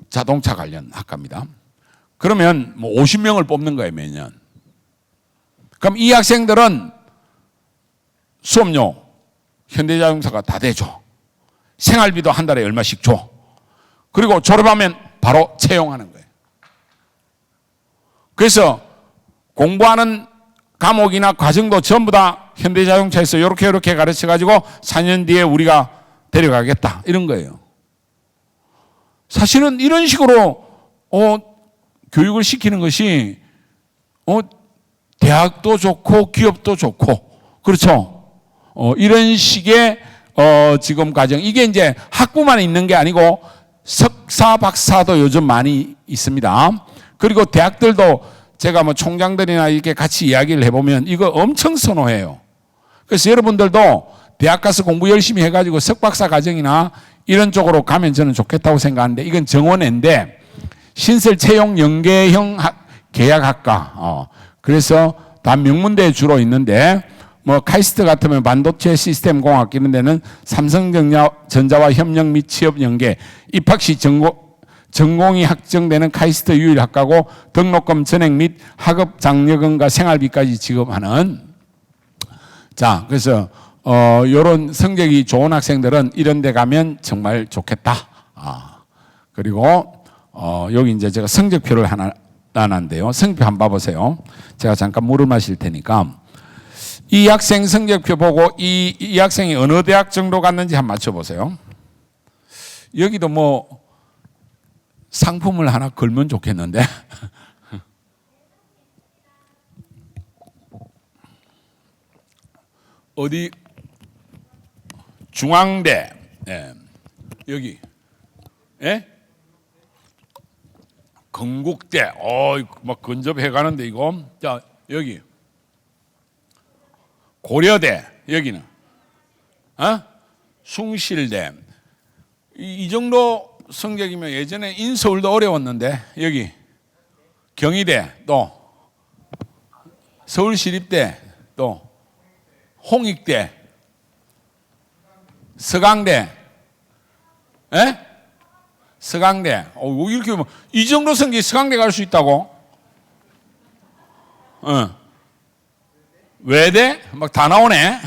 자동차 관련 학과입니다. 그러면 뭐 50명을 뽑는 거예요, 매년. 그럼 이 학생들은 수업료 현대자동차가 다 대줘. 생활비도 한 달에 얼마씩 줘. 그리고 졸업하면 바로 채용하는 거예요. 그래서 공부하는 과목이나 과정도 전부 다 현대자동차에서 이렇게 가르쳐가지고 4년 뒤에 우리가 데려가겠다. 이런 거예요. 사실은 이런 식으로 교육을 시키는 것이 대학도 좋고 기업도 좋고 그렇죠. 이런 식의 지금 과정 이게 이제 학부만 있는 게 아니고 석사 박사도 요즘 많이 있습니다. 그리고 대학들도 제가 뭐 총장들이나 이렇게 같이 이야기를 해보면 이거 엄청 선호해요. 그래서 여러분들도 대학 가서 공부 열심히 해가지고 석박사 과정이나 이런 쪽으로 가면 저는 좋겠다고 생각하는데 이건 정원인데 신설 채용 연계형 계약학과. 그래서 다 명문대에 주로 있는데 뭐 카이스트 같으면 반도체 시스템 공학 이런 데는 삼성전자와 협력 및 취업 연계 입학 시 전공이 확정되는 카이스트 유일 학과고 등록금 전액 및 학업 장려금과 생활비까지 지급하는 자 그래서 요런 성적이 좋은 학생들은 이런 데 가면 정말 좋겠다. 그리고 여기 이제 제가 성적표를 하나 놨는데요. 성적표 한번 봐보세요. 제가 잠깐 물을 마실 테니까 이 학생 성적표 보고 이 학생이 어느 대학 정도 갔는지 한번 맞춰보세요. 여기도 뭐 상품을 하나 걸면 좋겠는데 어디 중앙대 여기 건국대 막 근접해 가는데 이거 자 여기 고려대 여기는 숭실대 이 정도 성적이면 예전에 인서울도 어려웠는데 여기 경희대 또 서울시립대 또 홍익대 서강대 서강대 이렇게 이 정도 성적이 서강대 갈 수 있다고? 외대 막 다 나오네.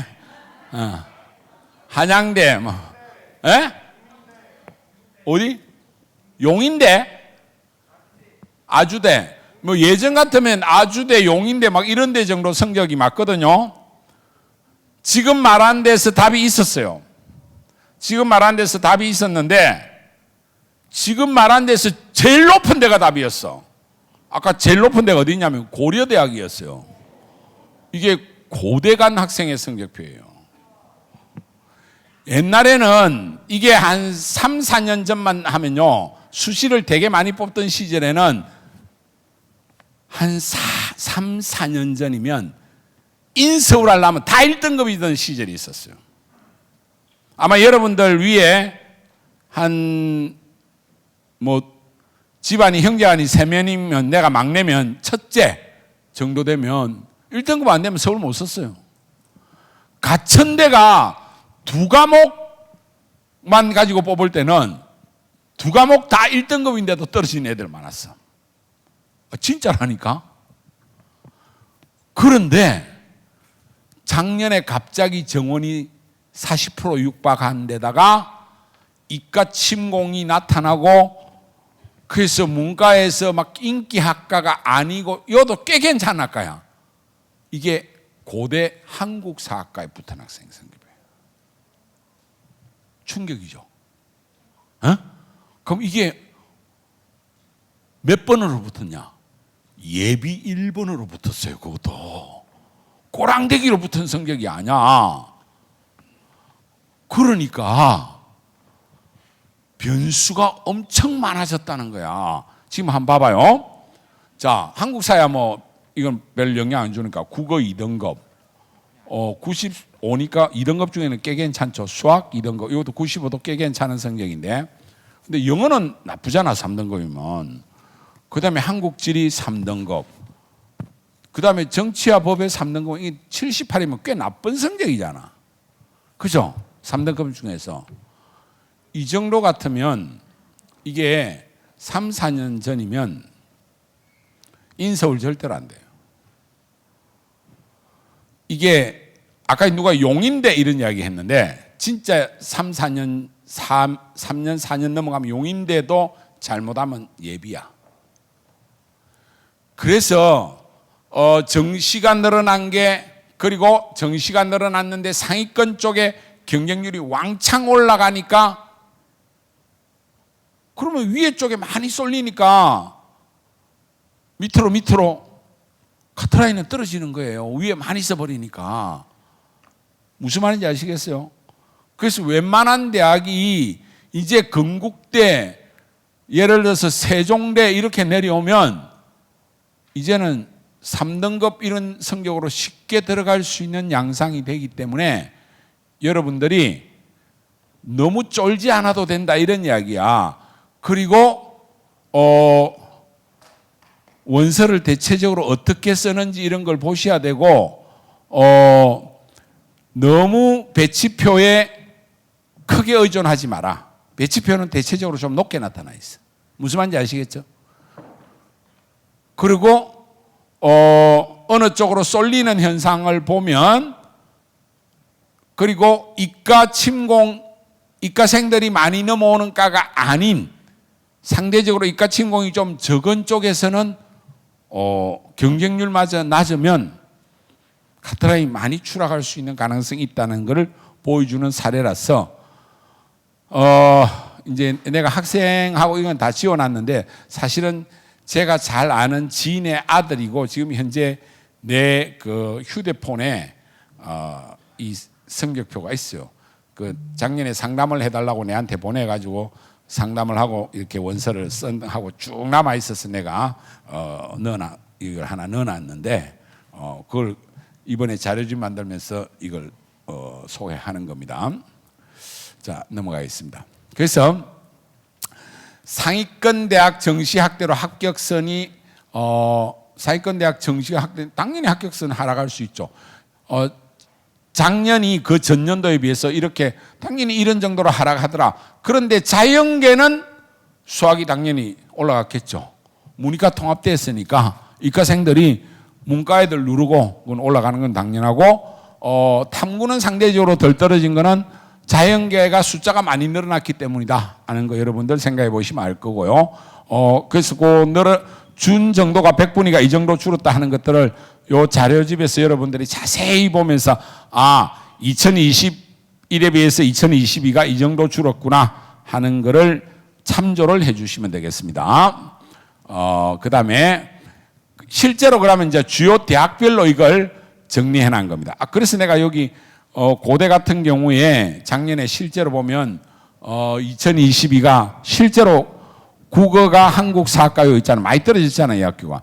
한양대 뭐 어디? 용인대? 아주대. 뭐 예전 같으면 아주대, 용인대 막 이런 데 정도 성적이 맞거든요. 지금 말한 데서 답이 있었어요. 지금 말한 데서 답이 있었는데 지금 말한 데서 제일 높은 데가 답이었어. 아까 제일 높은 데가 어디 있냐면 고려대학이었어요. 이게 고대 간 학생의 성적표예요. 옛날에는 이게 한 3, 4년 전만 하면요. 수시를 되게 많이 뽑던 시절에는 한 3, 4년 전이면 인서울 하려면 다 1등급이던 시절이 있었어요. 아마 여러분들 위에 한 뭐 집안이 형제안이 3명이면 내가 막내면 첫째 정도 되면 1등급 안 되면 서울 못 썼어요. 가천대가 두 과목만 가지고 뽑을 때는 두 과목 다 1등급인데도 떨어진 애들 많았어. 진짜라니까. 그런데 작년에 갑자기 정원이 40% 육박한 데다가 이과 침공이 나타나고, 그래서 문과에서 막 인기 학과가 아니고 이것도 꽤 괜찮은 학과야. 이게 고대 한국사학과에 붙은 학생 성적이에요. 충격이죠. 어? 그럼 이게 몇 번으로 붙었냐? 예비 1번으로 붙었어요. 그것도 꼬랑대기로 붙은 성적이 아니야. 그러니까 변수가 엄청 많아졌다는 거야. 지금 한번 봐봐요. 자, 한국사야 뭐 이건 별 영향 안 주니까 국어 2등급, 95니까 2등급 중에는 꽤 괜찮죠. 수학 2등급, 이것도 95도 꽤 괜찮은 성적인데, 근데 영어는 나쁘잖아. 3등급이면. 그 다음에 한국지리 3등급, 그 다음에 정치와 법의 3등급, 이게 78이면 꽤 나쁜 성적이잖아. 그죠? 3등급 중에서. 이 정도 같으면 이게 3, 4년 전이면 인서울 절대로 안 돼요. 이게 아까 누가 용인대 이런 이야기 했는데, 진짜 3년, 4년 넘어가면 용인대도 잘못하면 예비야. 그래서 정시가 늘어난 게, 그리고 정시가 늘어났는데 상위권 쪽에 경쟁률이 왕창 올라가니까, 그러면 위에 쪽에 많이 쏠리니까 밑으로 카트라인은 떨어지는 거예요. 위에 많이 써버리니까. 무슨 말인지 아시겠어요? 그래서 웬만한 대학이 이제 건국대, 예를 들어서 세종대 이렇게 내려오면 이제는 3등급 이런 성적으로 쉽게 들어갈 수 있는 양상이 되기 때문에 여러분들이 너무 쫄지 않아도 된다 이런 이야기야. 그리고 원서를 대체적으로 어떻게 쓰는지 이런 걸 보셔야 되고, 너무 배치표에 크게 의존하지 마라. 배치표는 대체적으로 좀 높게 나타나 있어. 무슨 말인지 아시겠죠? 그리고 어느 쪽으로 쏠리는 현상을 보면, 그리고 이과 침공, 이과생들이 많이 넘어오는 과가 아닌 상대적으로 이과 침공이 좀 적은 쪽에서는 경쟁률마저 낮으면 카트라인이 많이 추락할 수 있는 가능성이 있다는 것을 보여주는 사례라서, 이제 내가 학생하고 이건 다 지어놨는데, 사실은 제가 잘 아는 지인의 아들이고, 지금 현재 내 그 휴대폰에 이 성적표가 있어요. 그 작년에 상담을 해달라고 내한테 보내가지고 상담을 하고 이렇게 원서를 하고 쭉 남아 있어서 내가 이걸 하나 넣어놨는데, 그걸 이번에 자료집 만들면서 이걸 소개하는 겁니다. 자, 넘어가겠습니다. 그래서 상위권 대학 정시학대로 합격선이 상위권 대학 정시학대 당연히 합격선 하락할 수 있죠. 작년이 그 전년도에 비해서 이렇게 당연히 이런 정도로 하락하더라. 그런데 자연계는 수학이 당연히 올라갔겠죠. 문이과 통합됐으니까 이과생들이 문과 애들 누르고 그건 올라가는 건 당연하고, 탐구는 상대적으로 덜 떨어진 거는 자연계가 숫자가 많이 늘어났기 때문이다 하는 거 여러분들 생각해 보시면 알 거고요. 그래서 그 준 정도가 100분위가 이 정도 줄었다 하는 것들을 요 자료집에서 여러분들이 자세히 보면서 2021에 비해서 2022가 이 정도 줄었구나 하는 것을 참조를 해 주시면 되겠습니다. 그 다음에 실제로 그러면 이제 주요 대학별로 이걸 정리해 놓은 겁니다. 그래서 내가 여기 고대 같은 경우에 작년에 실제로 보면 2022가 실제로 국어가 한국사학과요 있잖아. 많이 떨어졌잖아요. 이 학교가.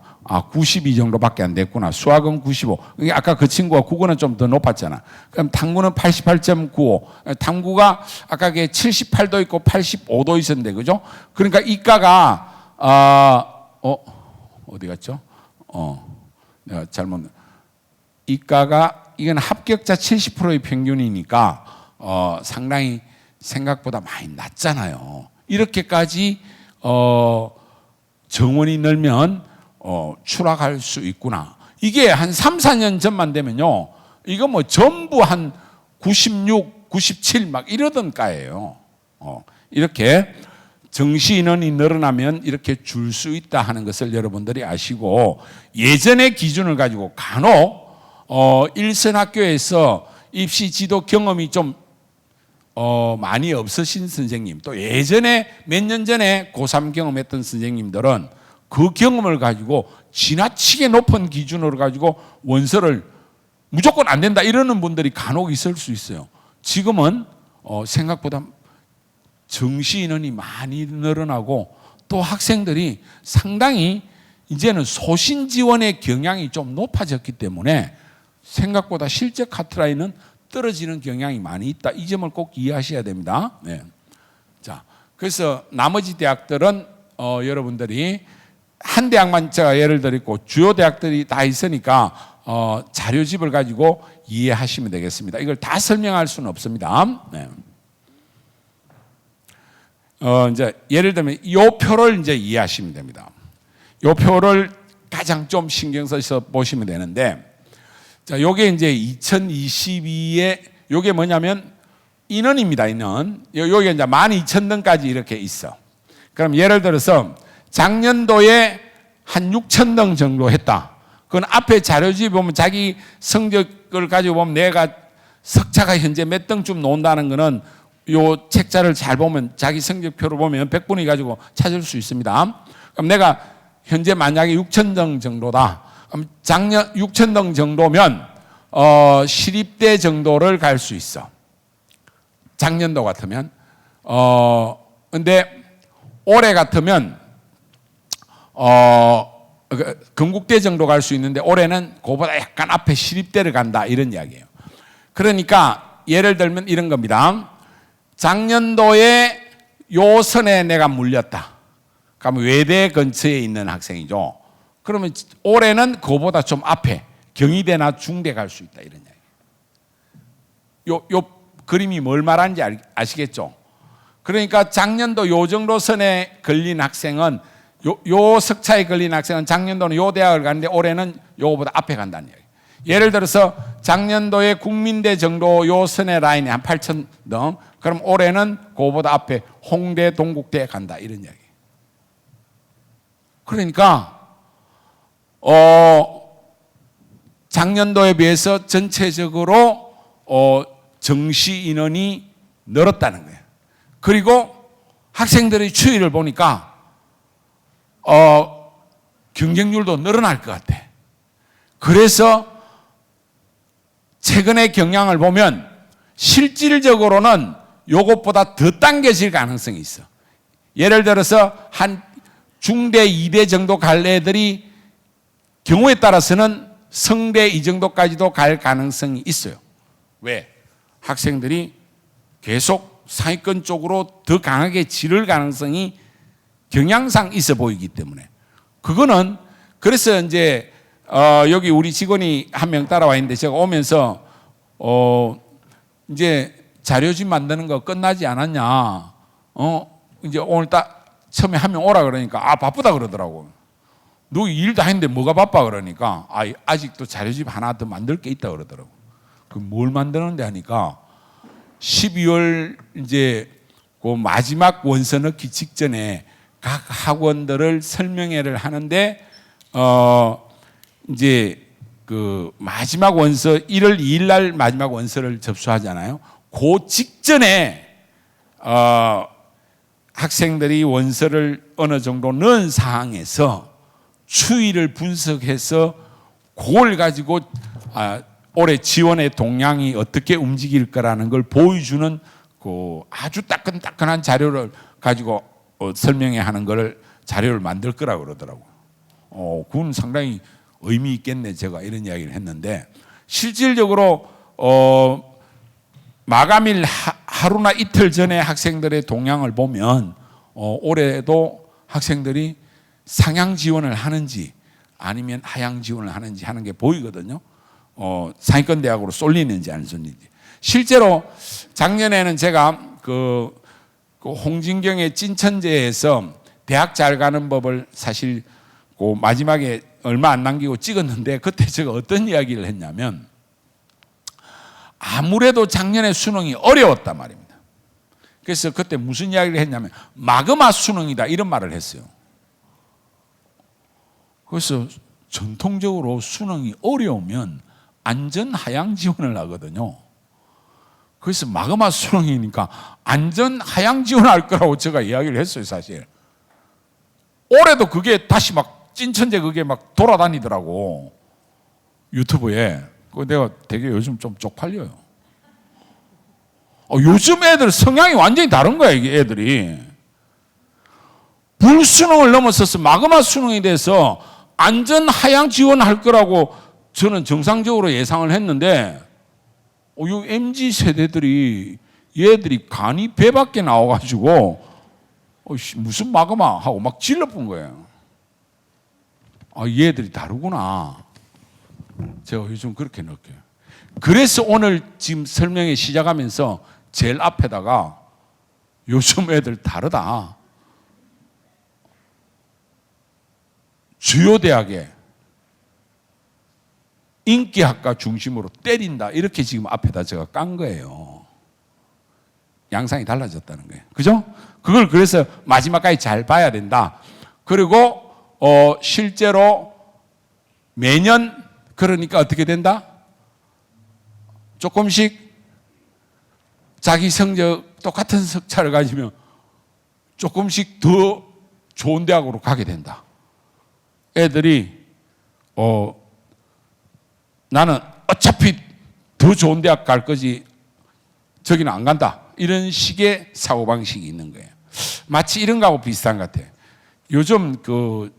92 정도밖에 안 됐구나. 수학은 95. 아까 그 친구가 국어는 좀 더 높았잖아. 그럼 탐구는 88.95. 탐구가 아까 그게 78도 있고 85도 있었는데, 그죠? 그러니까 이과가 어디 갔죠? 내가 잘못. 이과가 이건 합격자 70%의 평균이니까 상당히 생각보다 많이 낮잖아요. 이렇게까지 정원이 늘면 추락할 수 있구나. 이게 한 3, 4년 전만 되면요, 이거 뭐 전부 한 96, 97 막 이러던 가예요. 이렇게 정시 인원이 늘어나면 이렇게 줄 수 있다 하는 것을 여러분들이 아시고, 예전의 기준을 가지고 간혹 일선 학교에서 입시 지도 경험이 좀 많이 없으신 선생님, 또 예전에 몇 년 전에 고3 경험했던 선생님들은 그 경험을 가지고 지나치게 높은 기준으로 가지고 원서를 무조건 안 된다 이러는 분들이 간혹 있을 수 있어요. 지금은 생각보다 정시 인원이 많이 늘어나고, 또 학생들이 상당히 이제는 소신 지원의 경향이 좀 높아졌기 때문에 생각보다 실제 카트라인은 떨어지는 경향이 많이 있다. 이 점을 꼭 이해하셔야 됩니다. 네. 자, 그래서 나머지 대학들은 여러분들이 한 대학만 제가 예를 들었고 주요 대학들이 다 있으니까 자료집을 가지고 이해하시면 되겠습니다. 이걸 다 설명할 수는 없습니다. 네. 이제 예를 들면 이 표를 이제 이해하시면 됩니다. 이 표를 가장 좀 신경 써서 보시면 되는데, 자, 요게 이제 2022에 요게 뭐냐면 인원입니다. 인원. 요게 이제 12,000등까지 이렇게 있어. 그럼 예를 들어서 작년도에 한 6,000등 정도 했다. 그건 앞에 자료집 보면 자기 성적을 가지고 보면 내가 석차가 현재 몇 등쯤 나온다는 거는 요 책자를 잘 보면 자기 성적표를 보면 100분위 가지고 찾을 수 있습니다. 그럼 내가 현재 만약에 6,000등 정도다. 그럼 작년 6,000등 정도면 시립대 정도를 갈 수 있어. 작년도 같으면. 근데 올해 같으면 건국대 정도 갈 수 있는데 올해는 그보다 약간 앞에 시립대를 간다 이런 이야기예요. 그러니까 예를 들면 이런 겁니다. 작년도에 요 선에 내가 물렸다. 그러면 외대 근처에 있는 학생이죠. 그러면 올해는 그보다 좀 앞에 경희대나 중대 갈 수 있다 이런 이야기. 요 그림이 뭘 말하는지 아시겠죠? 그러니까 작년도 요 정도 선에 걸린 학생은 요 석차에 걸린 학생은 작년도는 요 대학을 가는데 올해는 요거보다 앞에 간다는 이야기. 예를 들어서 작년도에 국민대 정도 요 선의 라인에 한 8,000등, 그럼 올해는 그거보다 앞에 홍대, 동국대에 간다 이런 이야기. 그러니까 작년도에 비해서 전체적으로 정시 인원이 늘었다는 거예요. 그리고 학생들의 추이를 보니까 경쟁률도 늘어날 것 같아. 그래서 최근의 경향을 보면 실질적으로는 요것보다 더 당겨질 가능성이 있어. 예를 들어서 한 중대 2대 정도 갈 애들이 경우에 따라서는 성대 이 정도까지도 갈 가능성이 있어요. 왜? 학생들이 계속 상위권 쪽으로 더 강하게 지를 가능성이 경향상 있어 보이기 때문에. 그거는 그래서 이제 여기 우리 직원이 한 명 따라와 있는데 제가 오면서 이제 자료집 만드는 거 끝나지 않았냐? 이제 오늘 딱 처음에 한 명 오라 그러니까 바쁘다 그러더라고. 너 일 다 했는데 뭐가 바빠 그러니까 아직도 자료집 하나 더 만들 게 있다 그러더라고. 그 뭘 만드는데 하니까 12월 이제 그 마지막 원서 넣기 직전에 각 학원들을 설명회를 하는데 이제 그 마지막 원서 1월 2일 날 마지막 원서를 접수하잖아요. 그 직전에 학생들이 원서를 어느 정도 넣은 상황에서 추이를 분석해서 그걸 가지고 올해 지원의 동향이 어떻게 움직일 거라는 걸 보여주는 그 아주 따끈따끈한 자료를 가지고 설명회 하는 걸 자료를 만들 거라고 그러더라고요. 그건 상당히 의미 있겠네. 제가 이런 이야기를 했는데 실질적으로 마감일 하루나 이틀 전에 학생들의 동향을 보면 올해도 학생들이 상향 지원을 하는지 아니면 하향 지원을 하는지 하는 게 보이거든요. 상위권 대학으로 쏠리는지 안 쏠리는지. 실제로 작년에는 제가 그 홍진경의 찐천재에서 대학 잘 가는 법을 사실 그 마지막에 얼마 안 남기고 찍었는데, 그때 제가 어떤 이야기를 했냐면, 아무래도 작년에 수능이 어려웠단 말입니다. 그래서 그때 무슨 이야기를 했냐면 마그마 수능이다 이런 말을 했어요. 그래서 전통적으로 수능이 어려우면 안전 하향 지원을 하거든요. 그래서 마그마 수능이니까 안전 하향 지원할 거라고 제가 이야기를 했어요, 사실. 올해도 그게 다시 막 찐천재 그게 막 돌아다니더라고, 유튜브에. 그 내가 되게 요즘 좀 쪽팔려요. 요즘 애들 성향이 완전히 다른 거야, 이게 애들이. 불수능을 넘어서서 마그마 수능이 돼서 안전 하향 지원할 거라고 저는 정상적으로 예상을 했는데, 요 MZ 세대들이 얘들이 간이 배 밖에 나와가지고 무슨 마그마 하고 막 질러본 거예요. 얘들이 다르구나. 제가 요즘 그렇게 느껴요. 그래서 오늘 지금 설명회 시작하면서 제일 앞에다가 요즘 애들 다르다, 주요 대학에 인기학과 중심으로 때린다, 이렇게 지금 앞에다 제가 깐 거예요. 양상이 달라졌다는 거예요. 그죠? 그걸 그래서 마지막까지 잘 봐야 된다. 그리고 실제로 매년 그러니까 어떻게 된다? 조금씩 자기 성적 똑같은 석차를 가지면 조금씩 더 좋은 대학으로 가게 된다. 애들이 나는 어차피 더 좋은 대학 갈 거지 저기는 안 간다, 이런 식의 사고방식이 있는 거예요. 마치 이런 거하고 비슷한 것 같아요. 요즘 그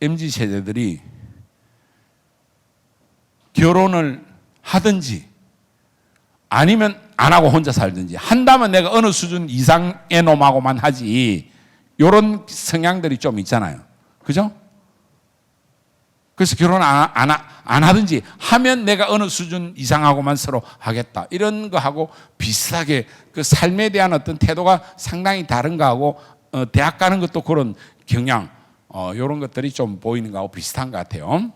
MZ 세대들이 결혼을 하든지 아니면 안 하고 혼자 살든지, 한다면 내가 어느 수준 이상의 놈하고만 하지, 이런 성향들이 좀 있잖아요. 그죠? 그래서 결혼 안 하든지 하면 내가 어느 수준 이상하고만 서로 하겠다, 이런 거하고 비슷하게 그 삶에 대한 어떤 태도가 상당히 다른 거하고 대학 가는 것도 그런 경향, 이런 것들이 좀 보이는 거하고 비슷한 것 같아요.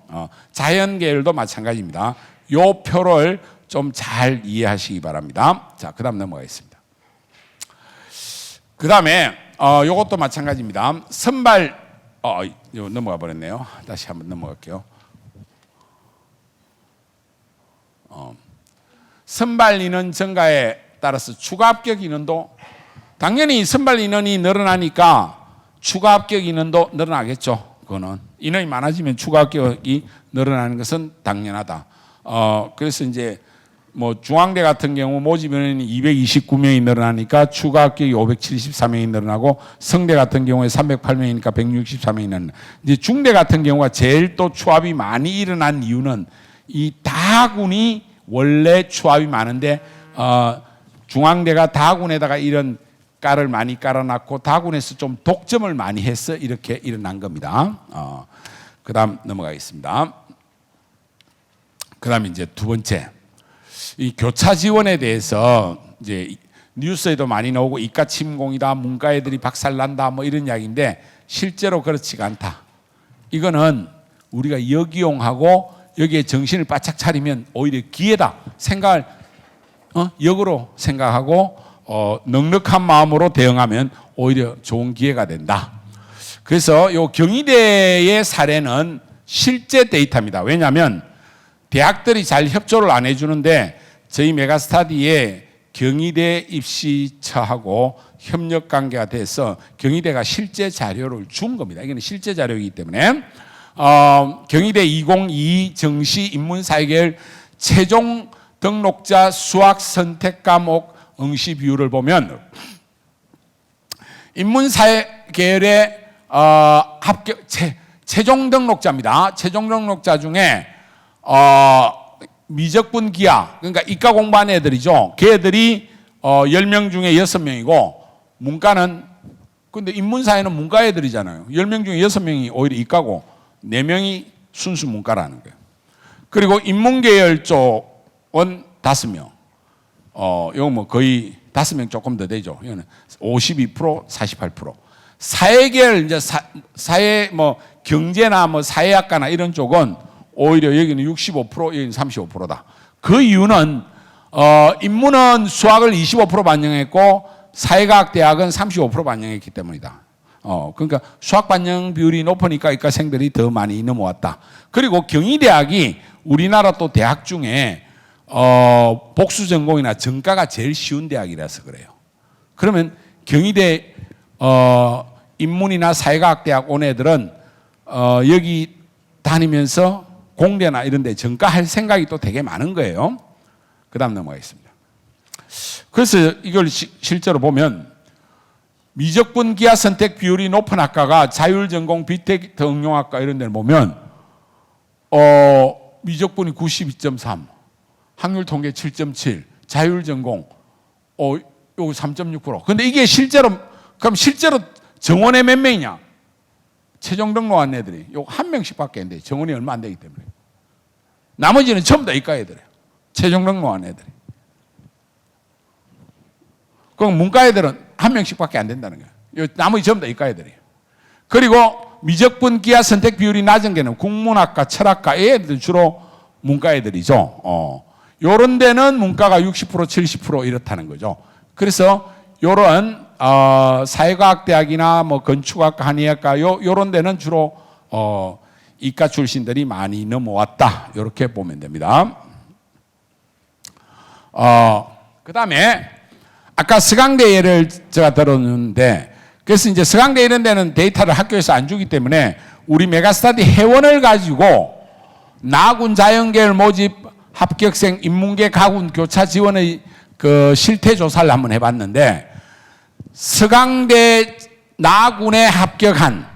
자연계열도 마찬가지입니다. 요 표를 좀 잘 이해하시기 바랍니다. 자, 그 다음 넘어가겠습니다. 그 다음에 요것도 마찬가지입니다. 선발, 이거 넘어가 버렸네요. 다시 한번 넘어갈게요. 선발 인원 증가에 따라서 추가 합격 인원도, 당연히 선발 인원이 늘어나니까 추가 합격 인원도 늘어나겠죠. 그거는 인원이 많아지면 추가 합격이 늘어나는 것은 당연하다. 그래서 이제 뭐 중앙대 같은 경우 모집 인원이 229명이 늘어나니까 추가 합격이 574명이 늘어나고, 성대 같은 경우에 308명이니까 164명이 늘어나. 이제 중대 같은 경우가 제일 또 추합이 많이 일어난 이유는 이 다군이 원래 추합이 많은데 중앙대가 다군에다가 이런 깔을 많이 깔아놨고 다군에서 좀 독점을 많이 해서 이렇게 일어난 겁니다. 그 다음 넘어가겠습니다. 그 다음에 이제 두 번째, 이 교차 지원에 대해서 이제 뉴스에도 많이 나오고 이과 침공이다, 문과 애들이 박살난다, 뭐 이런 이야기인데 실제로 그렇지가 않다. 이거는 우리가 역이용하고 여기에 정신을 바짝 차리면 오히려 기회다 생각을 역으로 생각하고 넉넉한 마음으로 대응하면 오히려 좋은 기회가 된다. 그래서 요 경희대의 사례는 실제 데이터입니다. 왜냐하면 대학들이 잘 협조를 안 해주는데 저희 메가스터디에 경희대 입시처하고 협력 관계가 돼서 경희대가 실제 자료를 준 겁니다. 이거는 실제 자료이기 때문에 경희대 2022 정시 인문사회계열 최종 등록자 수학 선택 과목 응시 비율을 보면 인문사회계열의 합격 최종 등록자입니다. 최종 등록자 중에 미적분 기하, 그러니까 이과 공부하는 애들이죠. 걔들이 10명 중에 6명이고, 문과는, 근데 인문사회는 문과 애들이잖아요. 10명 중에 6명이 오히려 이과고 4명이 순수 문과라는 거예요. 그리고 인문계열 쪽은 5명, 이거 뭐 거의 5명 조금 더 되죠. 이거는 52%, 48%. 사회계열 이제 사회 뭐 경제나 뭐 사회학과나 이런 쪽은 오히려 여기는 65%, 여기는 35%다. 그 이유는 인문은 수학을 25% 반영했고 사회과학 대학은 35% 반영했기 때문이다. 그러니까 수학 반영 비율이 높으니까 이과생들이 더 많이 넘어왔다. 그리고 경희대학이 우리나라 또 대학 중에 복수 전공이나 전과가 제일 쉬운 대학이라서 그래요. 그러면 경희대 인문이나 사회과학 대학 온 애들은 여기 다니면서 공대나 이런 데 전과할 생각이 또 되게 많은 거예요. 그 다음 넘어가겠습니다. 그래서 이걸 실제로 보면 미적분 기하 선택 비율이 높은 학과가 자율전공 비텍 응용학과 이런 데를 보면 미적분이 92.3, 확률 통계 7.7, 자율전공 요거 3.6%. 근데 이게 그럼 실제로 정원에 몇 명이냐? 최종 등록한 애들이 요거 한 명씩밖에 안 돼. 정원이 얼마 안 되기 때문에. 나머지는 전부 다 이과 애들이에요. 최종 등록한 애들이. 그럼 문과 애들은 한 명씩밖에 안 된다는 거예요. 나머지 전부 다 이과 애들이에요. 그리고 미적분 기하 선택 비율이 낮은 게는 국문학과, 철학과 이 애들 주로 문과 애들이죠. 요런 데는 문과가 60%, 70% 이렇다는 거죠. 그래서 요런 사회과학대학이나 뭐 건축학과, 한의학과 요런 데는 주로 이과 출신들이 많이 넘어왔다. 이렇게 보면 됩니다. 그 다음에 아까 서강대 예를 제가 들었는데 그래서 이제 서강대 이런 데는 데이터를 학교에서 안 주기 때문에 우리 메가스터디 회원을 가지고 나군 자연계열 모집 합격생 인문계 가군 교차 지원의 그 실태 조사를 한번 해봤는데 서강대 나군에 합격한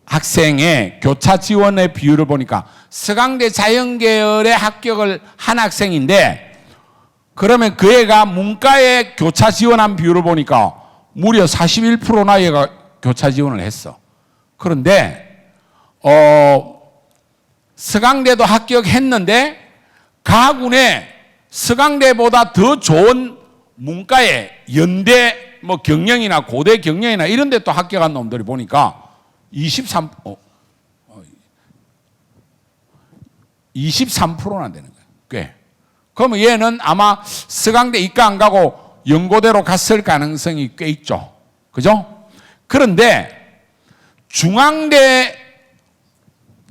학생의 교차 지원의 비율을 보니까 서강대 자연계열에 합격을 한 학생인데 그러면 그 애가 문과에 교차 지원한 비율을 보니까 무려 41%나 얘가 교차 지원을 했어. 그런데 서강대도 합격했는데 가군에 서강대보다 더 좋은 문과에 연대 뭐 경영이나 고대 경영이나 이런 데 또 합격한 놈들이 보니까 23%나 되는 거예요. 꽤. 그러면 얘는 아마 서강대 이과 안 가고 연고대로 갔을 가능성이 꽤 있죠. 그죠? 그런데 중앙대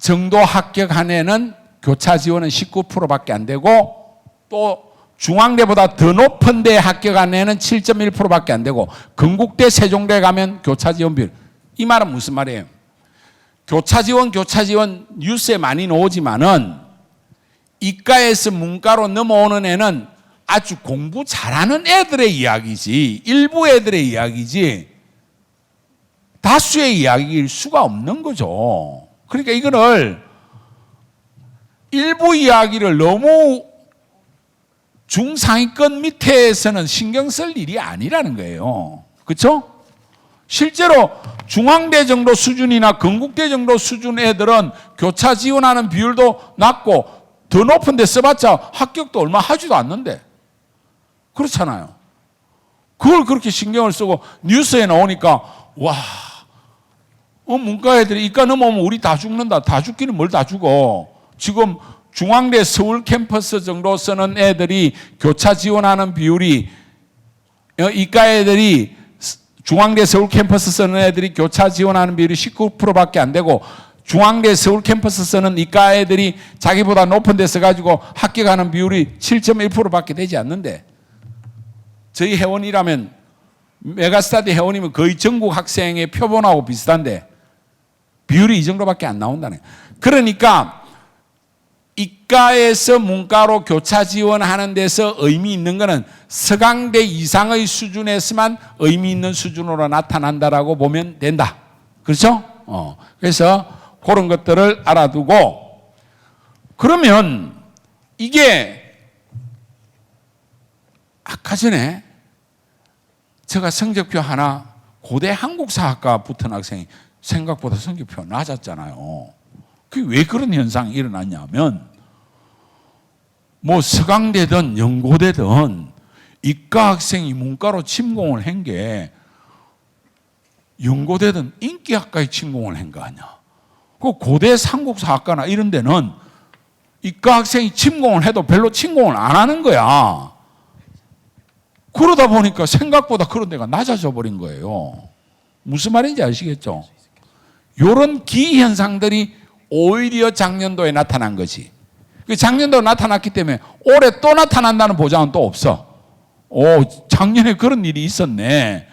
정도 합격한 애는 교차 지원은 19%밖에 안 되고 또 중앙대보다 더 높은 데 합격한 애는 7.1%밖에 안 되고 건국대 세종대 가면 교차 지원 비율. 이 말은 무슨 말이에요? 교차 지원 뉴스에 많이 나오지만은 이과에서 문과로 넘어오는 애는 아주 공부 잘하는 애들의 이야기지 일부 애들의 이야기지 다수의 이야기일 수가 없는 거죠. 그러니까 이거를 일부 이야기를 너무 중상위권 밑에서는 신경 쓸 일이 아니라는 거예요. 그렇죠? 실제로 중앙대 정도 수준이나 건국대 정도 수준 애들은 교차 지원하는 비율도 낮고 더 높은 데 써봤자 합격도 얼마 하지도 않는데 그렇잖아요. 그걸 그렇게 신경을 쓰고 뉴스에 나오니까 와 문과 애들이 이과 넘어오면 우리 다 죽는다. 다 죽기는 뭘 다 죽어. 지금 중앙대 서울 캠퍼스 정도 쓰는 애들이 교차 지원하는 비율이 이과 애들이 중앙대 서울 캠퍼스 쓰는 애들이 교차 지원하는 비율이 19%밖에 안 되고 중앙대 서울 캠퍼스 쓰는 이과 애들이 자기보다 높은 데 써가지고 합격하는 비율이 7.1%밖에 되지 않는데 저희 회원이라면 메가스터디 회원이면 거의 전국 학생의 표본하고 비슷한데 비율이 이 정도밖에 안 나온다네. 그러니까 이과에서 문과로 교차 지원하는 데서 의미 있는 거는 서강대 이상의 수준에서만 의미 있는 수준으로 나타난다라고 보면 된다. 그렇죠? 그래서 그런 것들을 알아두고 그러면 이게 아까 전에 제가 성적표 하나 고대 한국사학과 붙은 학생이 생각보다 성적표가 낮았잖아요. 그게 왜 그런 현상이 일어났냐면 뭐 서강대든 연고대든 이과 학생이 문과로 침공을 한 게 연고대든 인기학과에 침공을 한 거 아니야. 그 고대 삼국사학과나 이런 데는 이과 학생이 침공을 해도 별로 침공을 안 하는 거야. 그러다 보니까 생각보다 그런 데가 낮아져 버린 거예요. 무슨 말인지 아시겠죠? 이런 기현상들이 오히려 작년도에 나타난 거지. 작년도에 나타났기 때문에 올해 또 나타난다는 보장은 또 없어. 작년에 그런 일이 있었네.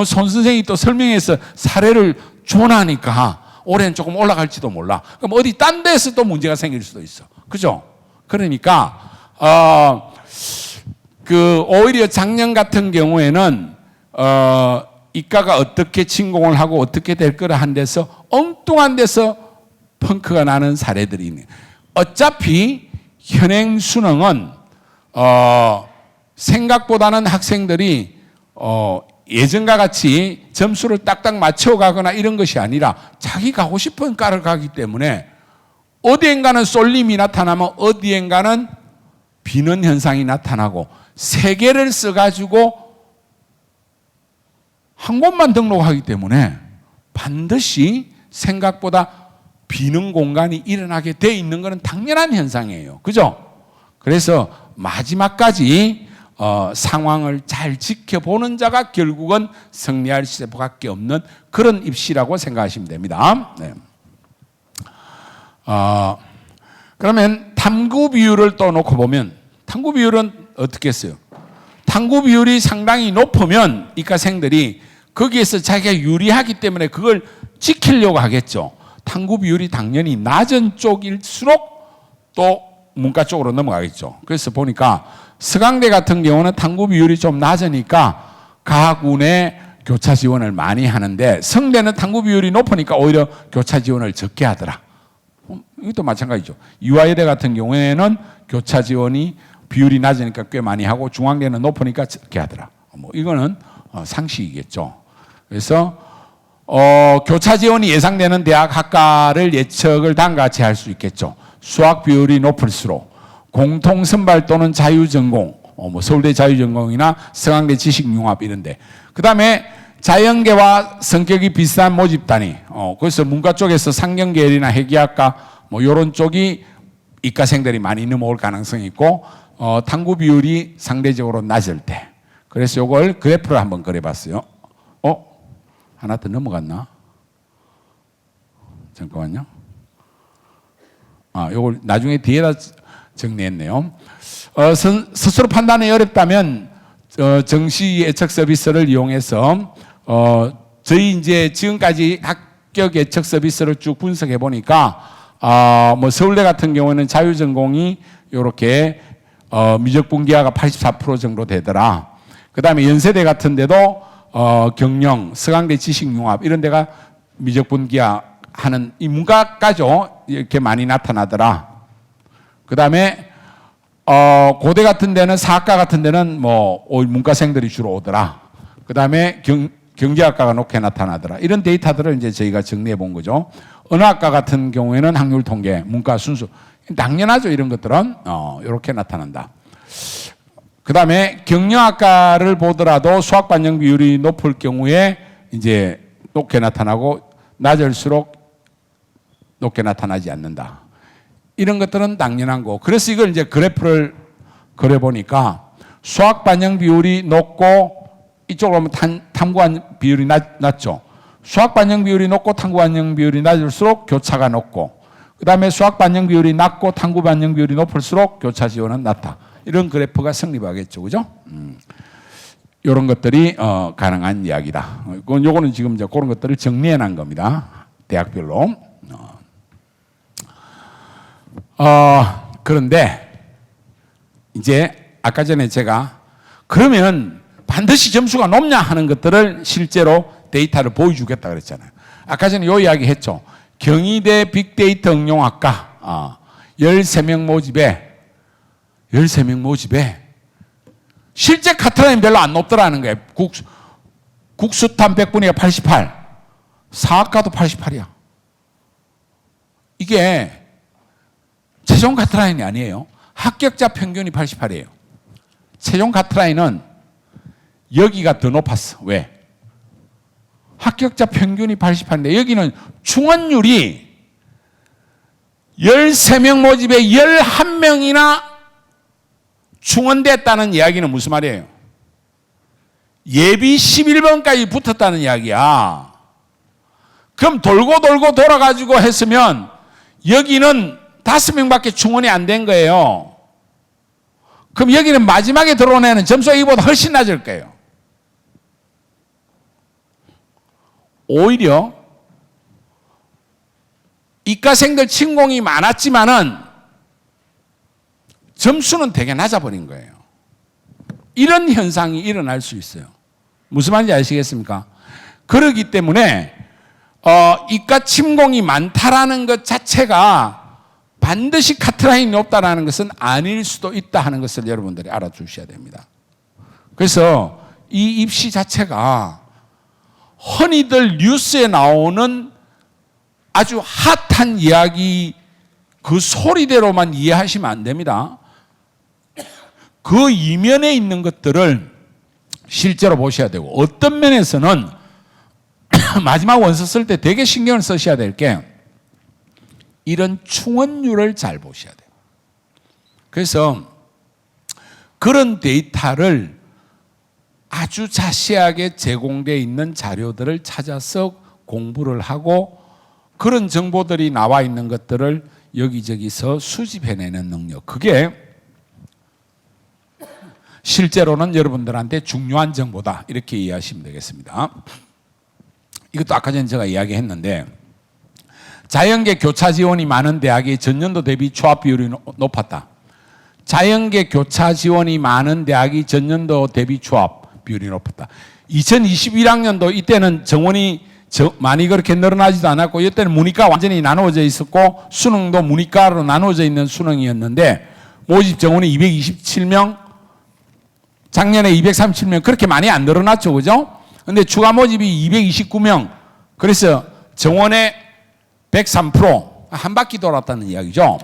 손 선생이 또 설명해서 사례를 줘나니까 올해는 조금 올라갈지도 몰라. 그럼 어디 딴 데서 또 문제가 생길 수도 있어. 그죠? 그러니까 오히려 작년 같은 경우에는 이과가 어떻게 침공을 하고 어떻게 될 거라 한 데서 엉뚱한 데서 펑크가 나는 사례들이 있네. 어차피 현행 수능은 생각보다는 학생들이 예전과 같이 점수를 딱딱 맞춰가거나 이런 것이 아니라 자기 가고 싶은 과를 가기 때문에 어디엔가는 쏠림이 나타나면 어디엔가는 비는 현상이 나타나고 세 개를 써가지고 한 곳만 등록하기 때문에 반드시 생각보다 비는 공간이 일어나게 돼 있는 것은 당연한 현상이에요. 그죠? 그래서 마지막까지 상황을 잘 지켜보는 자가 결국은 승리할 수밖에 없는 그런 입시라고 생각하시면 됩니다. 네. 그러면 탐구 비율을 또 놓고 보면 탐구 비율은 어떻게 했어요? 탐구 비율이 상당히 높으면 이과생들이 거기에서 자기가 유리하기 때문에 그걸 지키려고 하겠죠. 탐구 비율이 당연히 낮은 쪽일수록 또 문과 쪽으로 넘어가겠죠. 그래서 보니까 서강대 같은 경우는 탐구 비율이 좀 낮으니까 가군에 교차 지원을 많이 하는데 성대는 탐구 비율이 높으니까 오히려 교차 지원을 적게 하더라. 이것도 마찬가지죠. 이화여대 같은 경우에는 교차 지원이 비율이 낮으니까 꽤 많이 하고 중앙대는 높으니까 적게 하더라. 이거는 상식이겠죠. 그래서 교차 지원이 예상되는 대학 학과를 예측을 다음과 같이 할 수 있겠죠. 수학 비율이 높을수록 공통 선발 또는 자유전공, 서울대 자유전공이나 서강대 지식융합 이런데. 그 다음에 자연계와 성격이 비슷한 모집단위. 그래서 문과 쪽에서 상경계열이나 회계학과 이런 쪽이 이과생들이 많이 넘어올 가능성이 있고 탐구 비율이 상대적으로 낮을 때. 그래서 이걸 그래프를 한번 그려봤어요. 하나 더 넘어갔나? 잠깐만요. 요걸 나중에 뒤에다 정리했네요. 스스로 판단이 어렵다면 정시 예측 서비스를 이용해서 저희 이제 지금까지 합격 예측 서비스를 쭉 분석해 보니까 서울대 같은 경우는 자유전공이 이렇게 미적분기하가 84% 정도 되더라. 그 다음에 연세대 같은 데도 경영, 서강대 지식융합 이런 데가 미적분기하 하는 이 문과까지도 이렇게 많이 나타나더라. 그 다음에 고대 같은 데는 사학과 같은 데는 문과생들이 주로 오더라. 그 다음에 경제학과가 높게 나타나더라. 이런 데이터들을 이제 저희가 정리해 본 거죠. 언어학과 같은 경우에는 확률 통계, 문과 순수. 당연하죠. 이런 것들은 이렇게 나타난다. 그 다음에 경영학과를 보더라도 수학 반영 비율이 높을 경우에 이제 높게 나타나고 낮을수록 높게 나타나지 않는다. 이런 것들은 당연한 거. 그래서 이걸 이제 그래프를 그려보니까 수학 반영 비율이 높고 이쪽으로 오면 탐구 비율이 낮죠. 수학 반영 비율이 높고 탐구 반영 비율이 낮을수록 교차가 높고 그 다음에 수학 반영 비율이 낮고 탐구 반영 비율이 높을수록 교차 지원은 낮다. 이런 그래프가 성립하겠죠. 그죠? 이런 것들이 가능한 이야기다. 요거는 지금 이제 그런 것들을 정리해 놓은 겁니다. 대학별로. 그런데 이제 아까 전에 제가 그러면 반드시 점수가 높냐 하는 것들을 실제로 데이터를 보여주겠다 그랬잖아요. 아까 전에 요 이야기 했죠. 경희대 빅데이터 응용학과 13명 모집에 실제 카트라인 별로 안 높더라는 거예요. 국수탄 100분위가 88, 사학과도 88이야. 이게 최종 카트라인이 아니에요. 합격자 평균이 88이에요. 최종 카트라인은 여기가 더 높았어. 왜? 합격자 평균이 88인데 여기는 충원율이 13명 모집에 11명이나 충원됐다는 이야기는 무슨 말이에요? 예비 11번까지 붙었다는 이야기야. 그럼 돌고 돌아가지고 했으면 여기는 5명밖에 충원이 안 된 거예요. 그럼 여기는 마지막에 들어온 애는 점수가 이보다 훨씬 낮을 거예요. 오히려 이과생들 침공이 많았지만은 점수는 되게 낮아버린 거예요. 이런 현상이 일어날 수 있어요. 무슨 말인지 아시겠습니까? 그렇기 때문에 이과 침공이 많다라는 것 자체가 반드시 카트라인이 높다라는 것은 아닐 수도 있다 하는 것을 여러분들이 알아두셔야 됩니다. 그래서 이 입시 자체가 흔히들 뉴스에 나오는 아주 핫한 이야기 그 소리대로만 이해하시면 안 됩니다. 그 이면에 있는 것들을 실제로 보셔야 되고, 어떤 면에서는 마지막 원서 쓸 때 되게 신경을 쓰셔야 될 게 이런 충원율을 잘 보셔야 돼요. 그래서 그런 데이터를 아주 자세하게 제공되어 있는 자료들을 찾아서 공부를 하고 그런 정보들이 나와 있는 것들을 여기저기서 수집해내는 능력, 그게 실제로는 여러분들한테 중요한 정보다 이렇게 이해하시면 되겠습니다. 이것도 아까 전에 제가 이야기했는데 자연계 교차 지원이 많은 대학의 전년도 대비 취업 비율이 높았다. 자연계 교차 지원이 많은 대학이 전년도 대비 취업 비율이 높았다. 2021학년도 이때는 정원이 많이 그렇게 늘어나지도 않았고 이때는 문이과 완전히 나누어져 있었고 수능도 문이과로 나누어져 있는 수능이었는데 모집 정원이 227명, 작년에 237명, 그렇게 많이 안 늘어났죠, 그죠? 근데 추가 모집이 229명, 그래서 정원의 103%, 한 바퀴 돌았다는 이야기죠.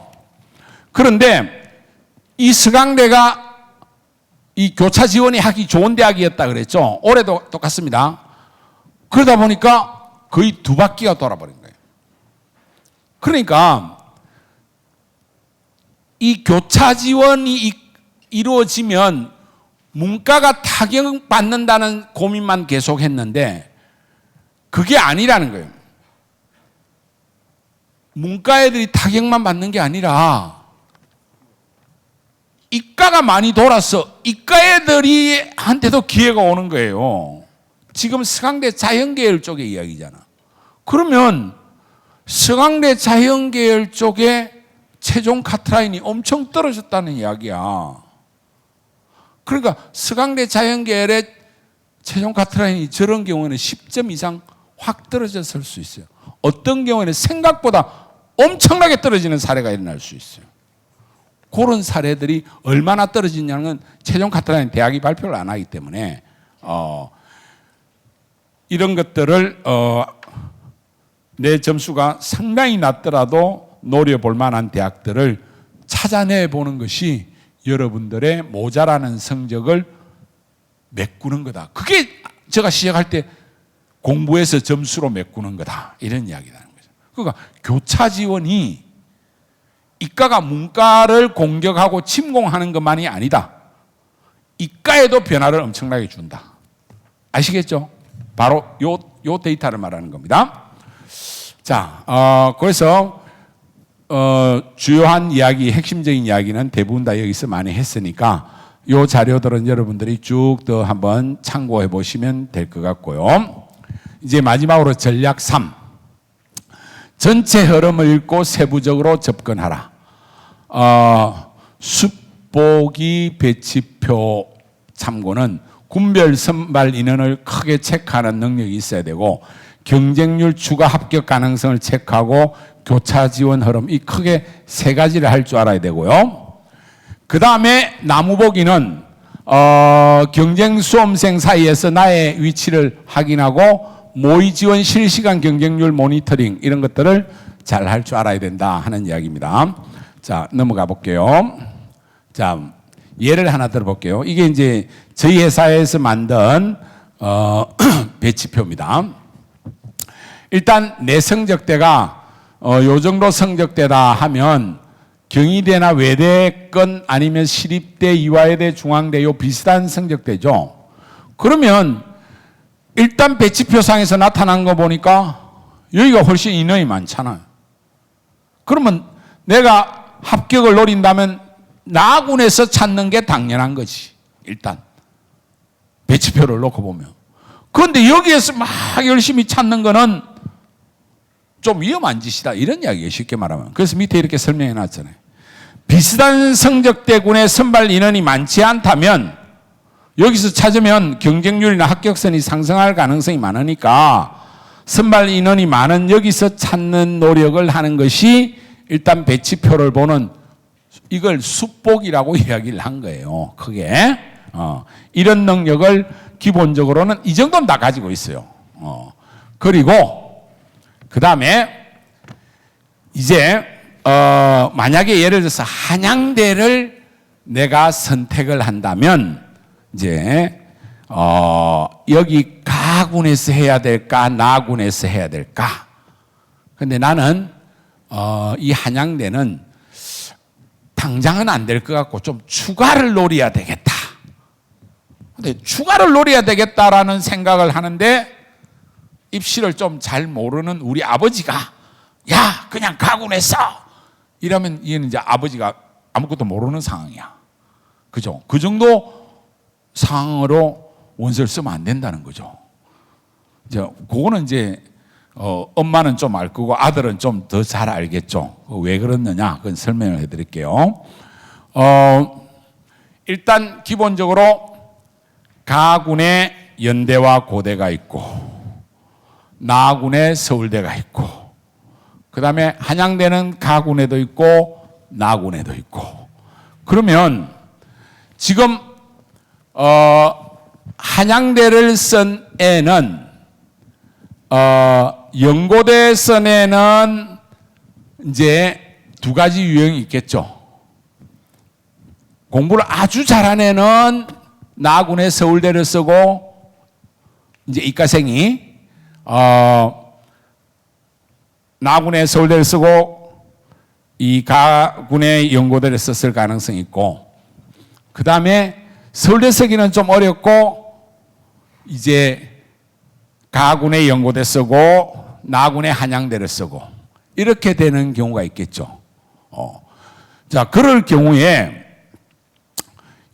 그런데 이 서강대가 이 교차 지원이 하기 좋은 대학이었다 그랬죠. 올해도 똑같습니다. 그러다 보니까 거의 2바퀴가 돌아버린 거예요. 그러니까 이 교차 지원이 이루어지면 문과가 타격받는다는 고민만 계속했는데 그게 아니라는 거예요. 문과 애들이 타격만 받는 게 아니라 이과가 많이 돌아서 이과 애들이 한테도 기회가 오는 거예요. 지금 서강대 자연계열 쪽의 이야기잖아. 그러면 서강대 자연계열 쪽에 최종 카트라인이 엄청 떨어졌다는 이야기야. 그러니까 서강대 자연계열의 최종 카트라인이 저런 경우에는 10점 이상 확 떨어졌을 수 있어요. 어떤 경우에는 생각보다 엄청나게 떨어지는 사례가 일어날 수 있어요. 그런 사례들이 얼마나 떨어지냐는 최종 카트라인 대학이 발표를 안 하기 때문에 이런 것들을 내 점수가 상당히 낮더라도 노려볼 만한 대학들을 찾아내보는 것이 여러분들의 모자라는 성적을 메꾸는 거다. 그게 제가 시작할 때 공부해서 점수로 메꾸는 거다, 이런 이야기라는 거죠. 그러니까 교차 지원이 이과가 문과를 공격하고 침공하는 것만이 아니다. 이과에도 변화를 엄청나게 준다. 아시겠죠? 바로 요 데이터를 말하는 겁니다. 자, 그래서 주요한 이야기, 핵심적인 이야기는 대부분 다 여기서 많이 했으니까 요 자료들은 여러분들이 쭉 더 한번 참고해 보시면 될 것 같고요. 이제 마지막으로 전략 3. 전체 흐름을 읽고 세부적으로 접근하라. 숫보기 배치표 참고는 군별 선발 인원을 크게 체크하는 능력이 있어야 되고 경쟁률 추가 합격 가능성을 체크하고 교차 지원 흐름, 이 크게 세 가지를 할 줄 알아야 되고요. 그 다음에 나무보기는 경쟁 수험생 사이에서 나의 위치를 확인하고 모의 지원 실시간 경쟁률 모니터링, 이런 것들을 잘 할 줄 알아야 된다 하는 이야기입니다. 자, 넘어가 볼게요. 자, 예를 하나 들어볼게요. 이게 이제 저희 회사에서 만든 배치표입니다. 일단 내 성적대가 요 정도 성적대다 하면 경희대나 외대권 아니면 시립대, 이화여대, 중앙대 요 비슷한 성적대죠. 그러면 일단 배치표상에서 나타난 거 보니까 여기가 훨씬 인원이 많잖아요. 그러면 내가 합격을 노린다면 나군에서 찾는 게 당연한 거지. 일단 배치표를 놓고 보면. 그런데 여기에서 막 열심히 찾는 거는 좀 위험한 짓이다. 이런 이야기예요. 쉽게 말하면. 그래서 밑에 이렇게 설명해 놨잖아요. 비슷한 성적대군의 선발 인원이 많지 않다면 여기서 찾으면 경쟁률이나 합격선이 상승할 가능성이 많으니까 선발 인원이 많은 여기서 찾는 노력을 하는 것이 일단 배치표를 보는 이걸 수복이라고 이야기를 한 거예요. 크게. 이런 능력을 기본적으로는 이 정도는 다 가지고 있어요. 그리고 그 다음에 이제 만약에 예를 들어서 한양대를 내가 선택을 한다면 이제 여기 가군에서 해야 될까 나군에서 해야 될까? 근데 나는 이 한양대는 당장은 안 될 것 같고 좀 추가를 노려야 되겠다. 근데 추가를 노려야 되겠다라는 생각을 하는데 입시를 좀 잘 모르는 우리 아버지가 야 그냥 가군에서 이러면 얘는 이제 아버지가 아무것도 모르는 상황이야. 그죠? 그 정도 상황으로 원서를 쓰면 안 된다는 거죠. 이제 그거는 이제 엄마는 좀 알 거고 아들은 좀 더 잘 알겠죠. 왜 그렇느냐? 그건 설명을 해드릴게요. 일단 기본적으로 가군에 연대와 고대가 있고 나군에 서울대가 있고 그 다음에 한양대는 가군에도 있고 나군에도 있고 그러면 지금 한양대를 쓴 애는 연고대 쓴 애는 이제 두 가지 유형이 있겠죠. 공부를 아주 잘한 애는 나군에 서울대를 쓰고 이제 이과생이 나군에 서울대를 쓰고 이 가군에 연고대를 썼을 가능성이 있고 그 다음에 서울대 쓰기는 좀 어렵고 이제 가군에 연고대 쓰고 나군에 한양대를 쓰고 이렇게 되는 경우가 있겠죠. 자, 그럴 경우에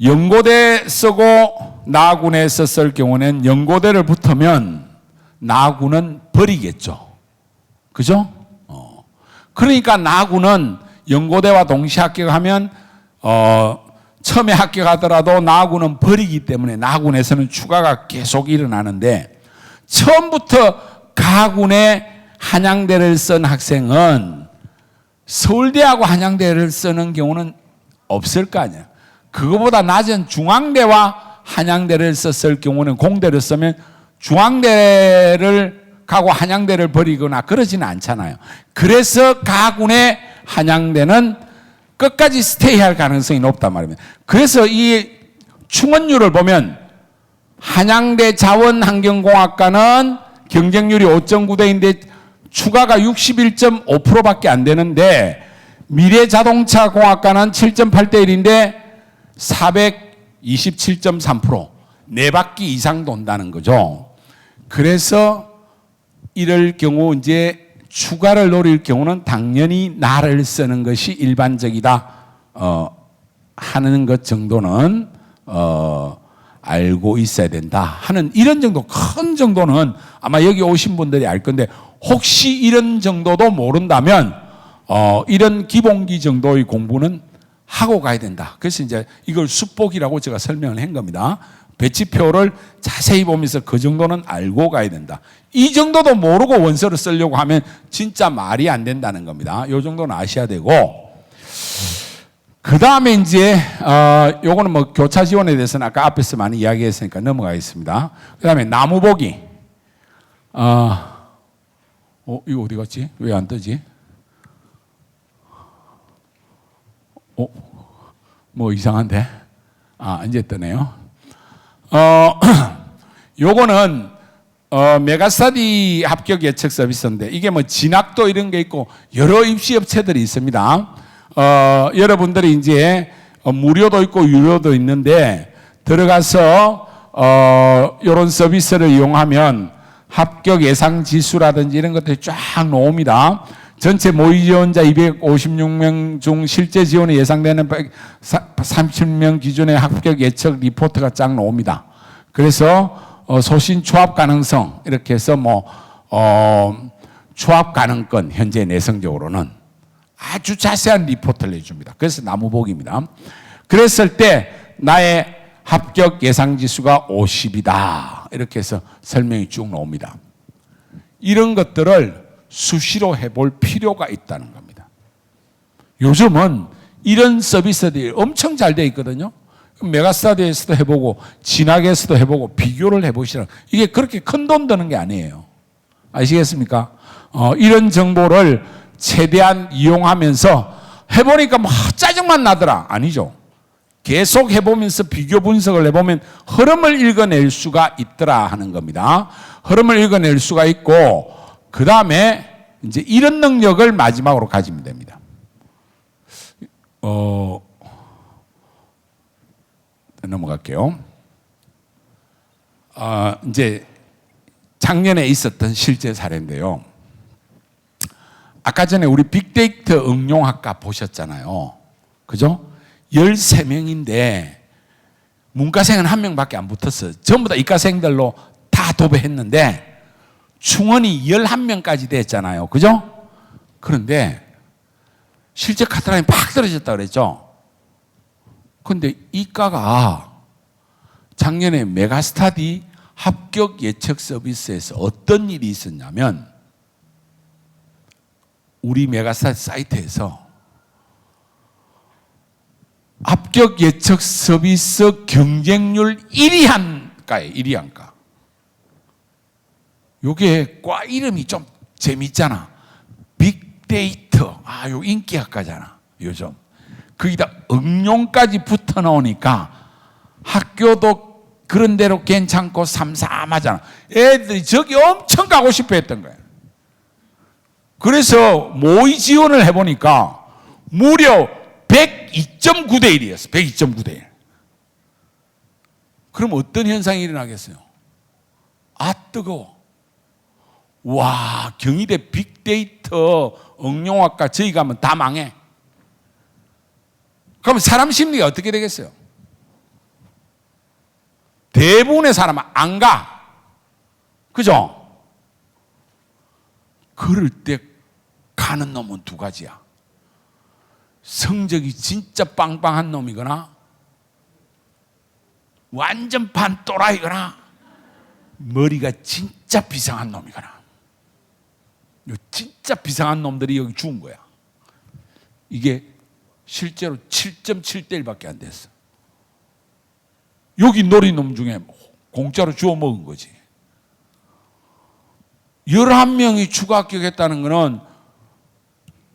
연고대 쓰고 나군에 썼을 경우는 연고대를 붙으면 나군은 버리겠죠. 그죠? 그러니까 나군은 연고대와 동시에 합격하면 처음에 합격하더라도 나군은 버리기 때문에 나군에서는 추가가 계속 일어나는데 처음부터 가군에 한양대를 쓴 학생은 서울대하고 한양대를 쓰는 경우는 없을 거 아니야. 그거보다 낮은 중앙대와 한양대를 썼을 경우는 공대를 쓰면 중앙대를 가고 한양대를 버리거나 그러지는 않잖아요. 그래서 가군의 한양대는 끝까지 스테이할 가능성이 높단 말입니다. 그래서 이 충원율을 보면 한양대 자원환경공학과는 경쟁률이 5.9대인데 추가가 61.5%밖에 안 되는데 미래자동차공학과는 7.8대 1인데 427.3% 4바퀴 이상 돈다는 거죠. 그래서 이럴 경우 이제 추가를 노릴 경우는 당연히 나를 쓰는 것이 일반적이다 하는 것 정도는 알고 있어야 된다 하는 이런 정도 큰 정도는 아마 여기 오신 분들이 알 건데 혹시 이런 정도도 모른다면 이런 기본기 정도의 공부는 하고 가야 된다. 그래서 이제 이걸 수복이라고 제가 설명을 한 겁니다. 배치표를 자세히 보면서 그 정도는 알고 가야 된다. 이 정도도 모르고 원서를 쓰려고 하면 진짜 말이 안 된다는 겁니다. 이 정도는 아셔야 되고 그 다음에 이제 요거는 뭐 교차 지원에 대해서는 아까 앞에서 많이 이야기했으니까 넘어가겠습니다. 그 다음에 나무보기 이거 어디 갔지? 왜 안 뜨지? 뭐 이상한데? 이제 뜨네요. 요거는 메가스터디 합격 예측 서비스인데 이게 뭐 진학도 이런 게 있고 여러 입시 업체들이 있습니다. 여러분들이 이제 무료도 있고 유료도 있는데 들어가서 이런 서비스를 이용하면 합격 예상 지수라든지 이런 것들이 쫙 나옵니다. 전체 모의 지원자 256명 중 실제 지원이 예상되는 130명 기준의 합격 예측 리포트가 쫙 나옵니다. 그래서 소신 추합 가능성 이렇게 해서 추합 가능권 현재 내성적으로는 아주 자세한 리포트를 내줍니다. 그래서 나무복입니다. 그랬을 때 나의 합격 예상 지수가 50이다. 이렇게 해서 설명이 쭉 나옵니다. 이런 것들을 수시로 해볼 필요가 있다는 겁니다. 요즘은 이런 서비스들이 엄청 잘 되어 있거든요. 메가스터디에서도 해보고 진학에서도 해보고 비교를 해보시라. 이게 그렇게 큰 돈 드는 게 아니에요. 아시겠습니까? 이런 정보를 최대한 이용하면서 해보니까 짜증만 나더라. 아니죠. 계속 해보면서 비교 분석을 해보면 흐름을 읽어낼 수가 있더라 하는 겁니다. 흐름을 읽어낼 수가 있고 그 다음에 이제 이런 능력을 마지막으로 가지면 됩니다. 넘어갈게요. 이제 작년에 있었던 실제 사례인데요. 아까 전에 우리 빅데이터 응용학과 보셨잖아요. 그죠? 13명인데 문과생은 1명밖에 안 붙었어요. 전부 다 이과생들로 다 도배했는데 충원이 11명까지 됐잖아요. 그죠? 그런데 실제 카트라인이 팍 떨어졌다 그랬죠? 근데 이과가 작년에 메가스터디 합격 예측 서비스에서 어떤 일이 있었냐면 우리 메가스터디 사이트에서 합격 예측 서비스 경쟁률 1위 한 과예요. 1위 한 과. 요게 과 이름이 좀 재밌잖아. 빅데이터. 요 인기학과잖아. 요즘. 거기다 응용까지 붙어 나오니까 학교도 그런 대로 괜찮고 삼삼하잖아. 애들이 저기 엄청 가고 싶어 했던 거야. 그래서 모의 지원을 해보니까 무려 102.9대 1이었어. 102.9대 1. 그럼 어떤 현상이 일어나겠어요? 뜨거워. 와, 경희대 빅데이터 응용학과 저희 가면 다 망해. 그럼 사람 심리가 어떻게 되겠어요? 대부분의 사람은 안 가. 그죠? 그럴 때 가는 놈은 두 가지야. 성적이 진짜 빵빵한 놈이거나 완전 반 또라이거나 머리가 진짜 비상한 놈이거나. 진짜 비상한 놈들이 여기 죽은 거야. 이게 실제로 7.7대 1밖에 안 됐어. 여기 노린 놈 중에 공짜로 주워 먹은 거지. 11명이 추가 합격했다는 거는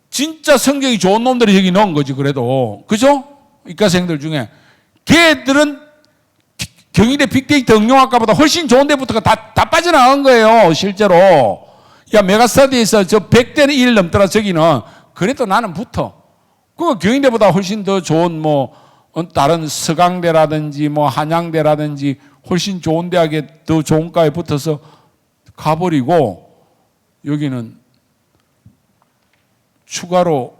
진짜 성적이 좋은 놈들이 여기 넣은 거지. 그래도 그죠? 이과생들 중에 걔들은 경희대 빅데이터 응용학과보다 훨씬 좋은 데부터가 다 빠져나간 거예요. 실제로. 야, 메가스터디에서 저 100대 1 넘더라. 저기는 그래도 나는 붙어. 그 경희대보다 훨씬 더 좋은 다른 서강대라든지 한양대라든지 훨씬 좋은 대학에 더 좋은 과에 붙어서 가버리고 여기는 추가로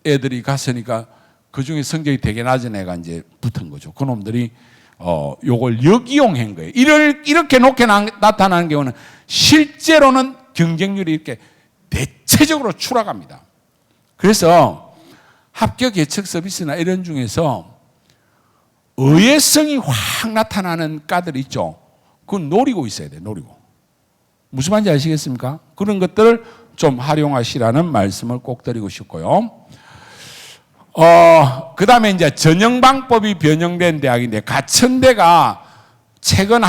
애들이 갔으니까 그 중에 성적이 되게 낮은 애가 이제 붙은 거죠. 그놈들이 요걸 역이용한 거예요. 이렇게 높게 나타나는 경우는 실제로는 경쟁률이 이렇게 대체적으로 추락합니다. 그래서 합격 예측 서비스나 이런 중에서 의외성이 확 나타나는 과들 있죠. 그건 노리고 있어야 돼. 노리고. 무슨 말인지 아시겠습니까? 그런 것들을 좀 활용하시라는 말씀을 꼭 드리고 싶고요. 그 다음에 이제 전형방법이 변형된 대학인데 가천대가 최근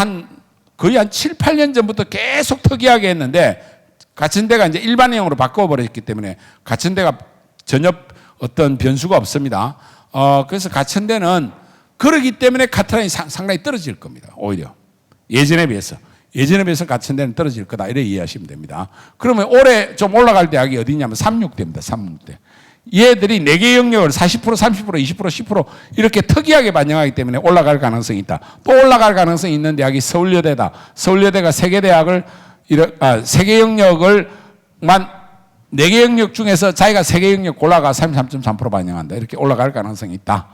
거의 한 7, 8년 전부터 계속 특이하게 했는데 가천대가 이제 일반형으로 바꿔버렸기 때문에 가천대가 전혀 어떤 변수가 없습니다. 그래서 가천대는 그러기 때문에 카트라인이 상당히 떨어질 겁니다. 오히려 예전에 비해서 가천대는 떨어질 거다 이렇게 이해하시면 됩니다. 그러면 올해 좀 올라갈 대학이 어디냐면 36대입니다. 36대. 얘들이 4개 영역을 40%, 30%, 20%, 10% 이렇게 특이하게 반영하기 때문에 올라갈 가능성이 있다. 또 올라갈 가능성이 있는 대학이 서울여대다. 서울여대가 3개 대학을 3개 영역을만 4개 영역 중에서 자기가 3개 영역 골라가 33.3% 반영한다. 이렇게 올라갈 가능성이 있다.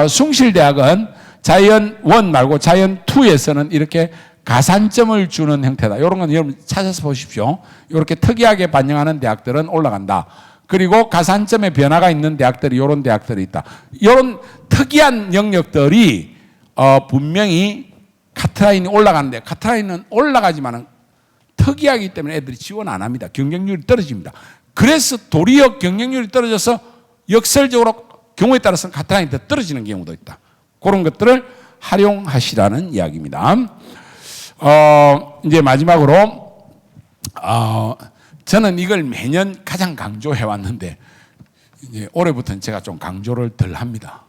숭실대학은 자이언 1 말고 자이언 2에서는 이렇게 가산점을 주는 형태다. 이런 건 여러분 찾아서 보십시오. 이렇게 특이하게 반영하는 대학들은 올라간다. 그리고 가산점의 변화가 있는 대학들이 이런 대학들이 있다. 이런 특이한 영역들이 분명히 카트라인이 올라가는데 카트라인은 올라가지만은 특이하기 때문에 애들이 지원 안 합니다. 경쟁률이 떨어집니다. 그래서 도리어 경쟁률이 떨어져서 역설적으로 경우에 따라서는 카트라인이 더 떨어지는 경우도 있다. 그런 것들을 활용하시라는 이야기입니다. 이제 마지막으로 저는 이걸 매년 가장 강조해 왔는데 이제 올해부터는 제가 좀 강조를 덜 합니다.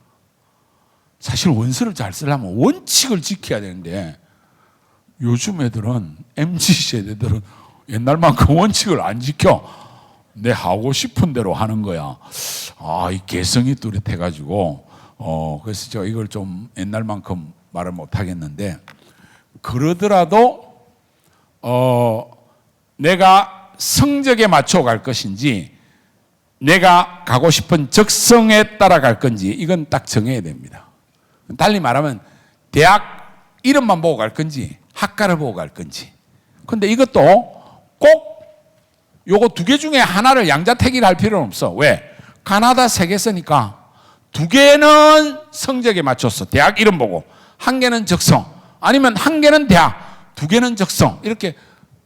사실 원서를 잘 쓰려면 원칙을 지켜야 되는데 요즘 애들은 MZ세대들은 옛날만큼 원칙을 안 지켜. 내 하고 싶은 대로 하는 거야. 이 개성이 뚜렷해가지고 그래서 제가 이걸 좀 옛날만큼 말을 못 하겠는데 그러더라도 내가 성적에 맞춰 갈 것인지 내가 가고 싶은 적성에 따라 갈 건지 이건 딱 정해야 됩니다. 달리 말하면 대학 이름만 보고 갈 건지 학과를 보고 갈 건지. 근데 이것도 꼭 요거 2개 중에 하나를 양자택일을 할 필요는 없어. 왜? 가나다 3개 쓰니까 2개는 성적에 맞췄어. 대학 이름 보고. 1개는 적성. 아니면 1개는 대학, 2개는 적성. 이렇게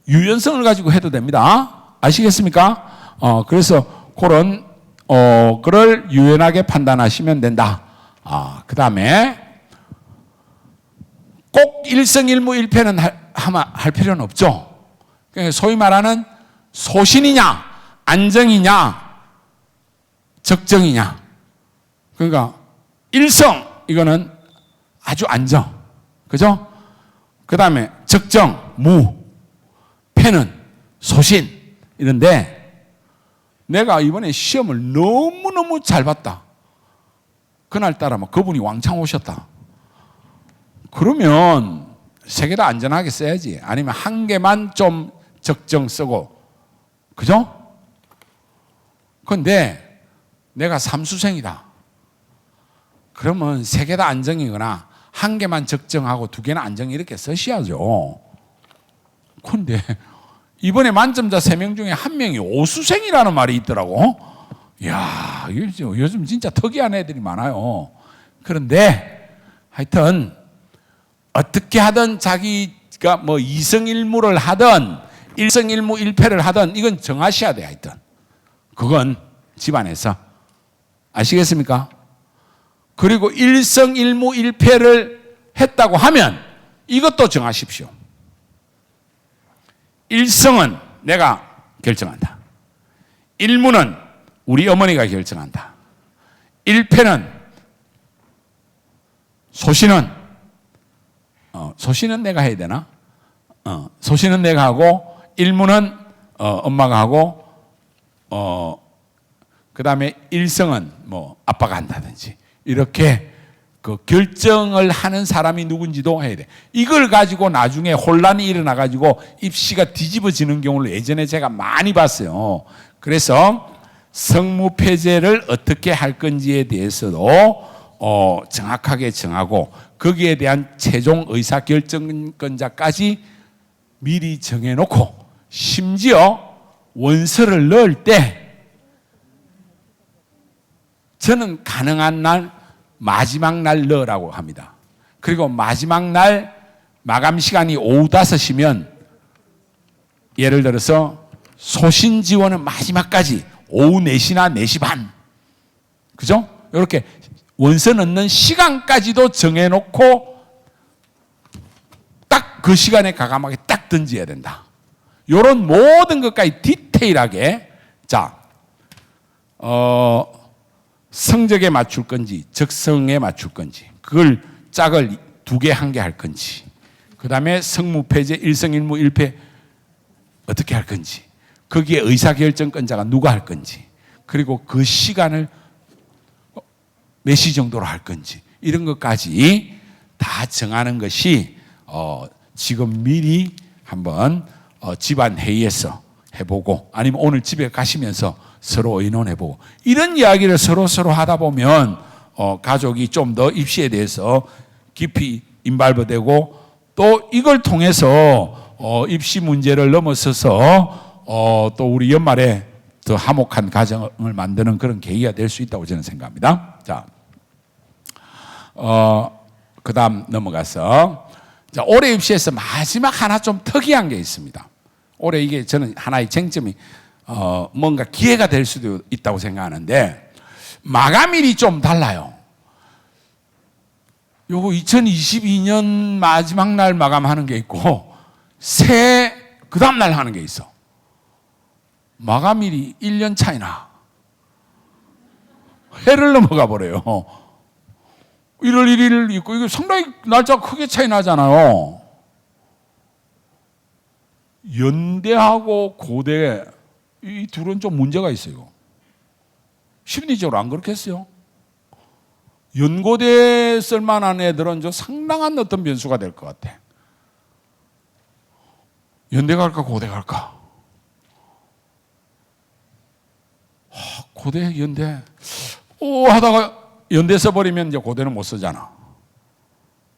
유연성을 가지고 해도 됩니다. 아시겠습니까? 그래서 그런 그걸 유연하게 판단하시면 된다. 그 다음에 꼭 일성일무일패는 할 필요는 없죠. 그러니까 소위 말하는 소신이냐, 안정이냐, 적정이냐. 그러니까 일성 이거는 아주 안정, 그죠? 그 다음에 적정, 무, 패는 소신 이런데 내가 이번에 시험을 너무너무 잘 봤다. 그날따라 막 그분이 왕창 오셨다. 그러면 3개 다 안전하게 써야지. 아니면 1개만 좀 적정 쓰고. 그죠? 근데 내가 삼수생이다. 그러면 3개 다 안정이거나 1개만 적정하고 2개는 안정 이렇게 쓰셔야죠. 근데 이번에 만점자 3명 중에 1명이 오수생이라는 말이 있더라고. 이야, 요즘 진짜 특이한 애들이 많아요. 그런데 하여튼 어떻게 하든 자기가 뭐 이성일무를 하든 일성일무일패를 하든 이건 정하셔야 돼. 하여튼 그건 집안에서 아시겠습니까? 그리고 일성일무일패를 했다고 하면 이것도 정하십시오. 일성은 내가 결정한다. 일무는 우리 어머니가 결정한다. 일패는 소신은 내가 해야 되나? 소신은 내가 하고 일무는 엄마가 하고 그 다음에 일성은 뭐 아빠가 한다든지 이렇게 그 결정을 하는 사람이 누군지도 해야 돼. 이걸 가지고 나중에 혼란이 일어나 가지고 입시가 뒤집어지는 경우를 예전에 제가 많이 봤어요. 그래서 성무폐제를 어떻게 할 건지에 대해서도 정확하게 정하고 거기에 대한 최종 의사결정권자까지 미리 정해놓고 심지어 원서를 넣을 때 저는 가능한 날 마지막 날 넣으라고 합니다. 그리고 마지막 날 마감 시간이 오후 5시면 예를 들어서 소신 지원은 마지막까지 오후 4시나 4시 반. 그죠? 이렇게 원서 넣는 시간까지도 정해놓고 딱 그 시간에 가감하게 딱 던져야 된다. 이런 모든 것까지 디테일하게 자, 성적에 맞출 건지 적성에 맞출 건지 그걸 짝을 2개, 1개 할 건지 그 다음에 성무패제 1성 1무 1패 어떻게 할 건지 거기에 의사결정권자가 누가 할 건지 그리고 그 시간을 몇 시 정도로 할 건지 이런 것까지 다 정하는 것이 지금 미리 한번 집안 회의에서 해보고 아니면 오늘 집에 가시면서 서로 의논해보고 이런 이야기를 서로 하다 보면 가족이 좀 더 입시에 대해서 깊이 인발부되고 또 이걸 통해서 입시 문제를 넘어서서 또 우리 연말에 더 화목한 가정을 만드는 그런 계기가 될 수 있다고 저는 생각합니다. 자, 그다음 넘어가서 자, 올해 입시에서 마지막 하나 좀 특이한 게 있습니다. 올해 이게 저는 하나의 쟁점이 뭔가 기회가 될 수도 있다고 생각하는데 마감일이 좀 달라요. 요거 2022년 마지막 날 마감하는 게 있고 새해 그 다음 날 하는 게 있어. 마감일이 1년 차이나 해를 넘어가 버려요. 1월 1일 있고 이거 상당히 날짜가 크게 차이 나잖아요. 연대하고 고대 이 둘은 좀 문제가 있어요. 심리적으로 안 그렇겠어요? 연고대 쓸만한 애들은 저 상당한 어떤 변수가 될 것 같아. 연대 갈까 고대 갈까? 고대 연대 하다가 연대 써버리면 이제 고대는 못 쓰잖아.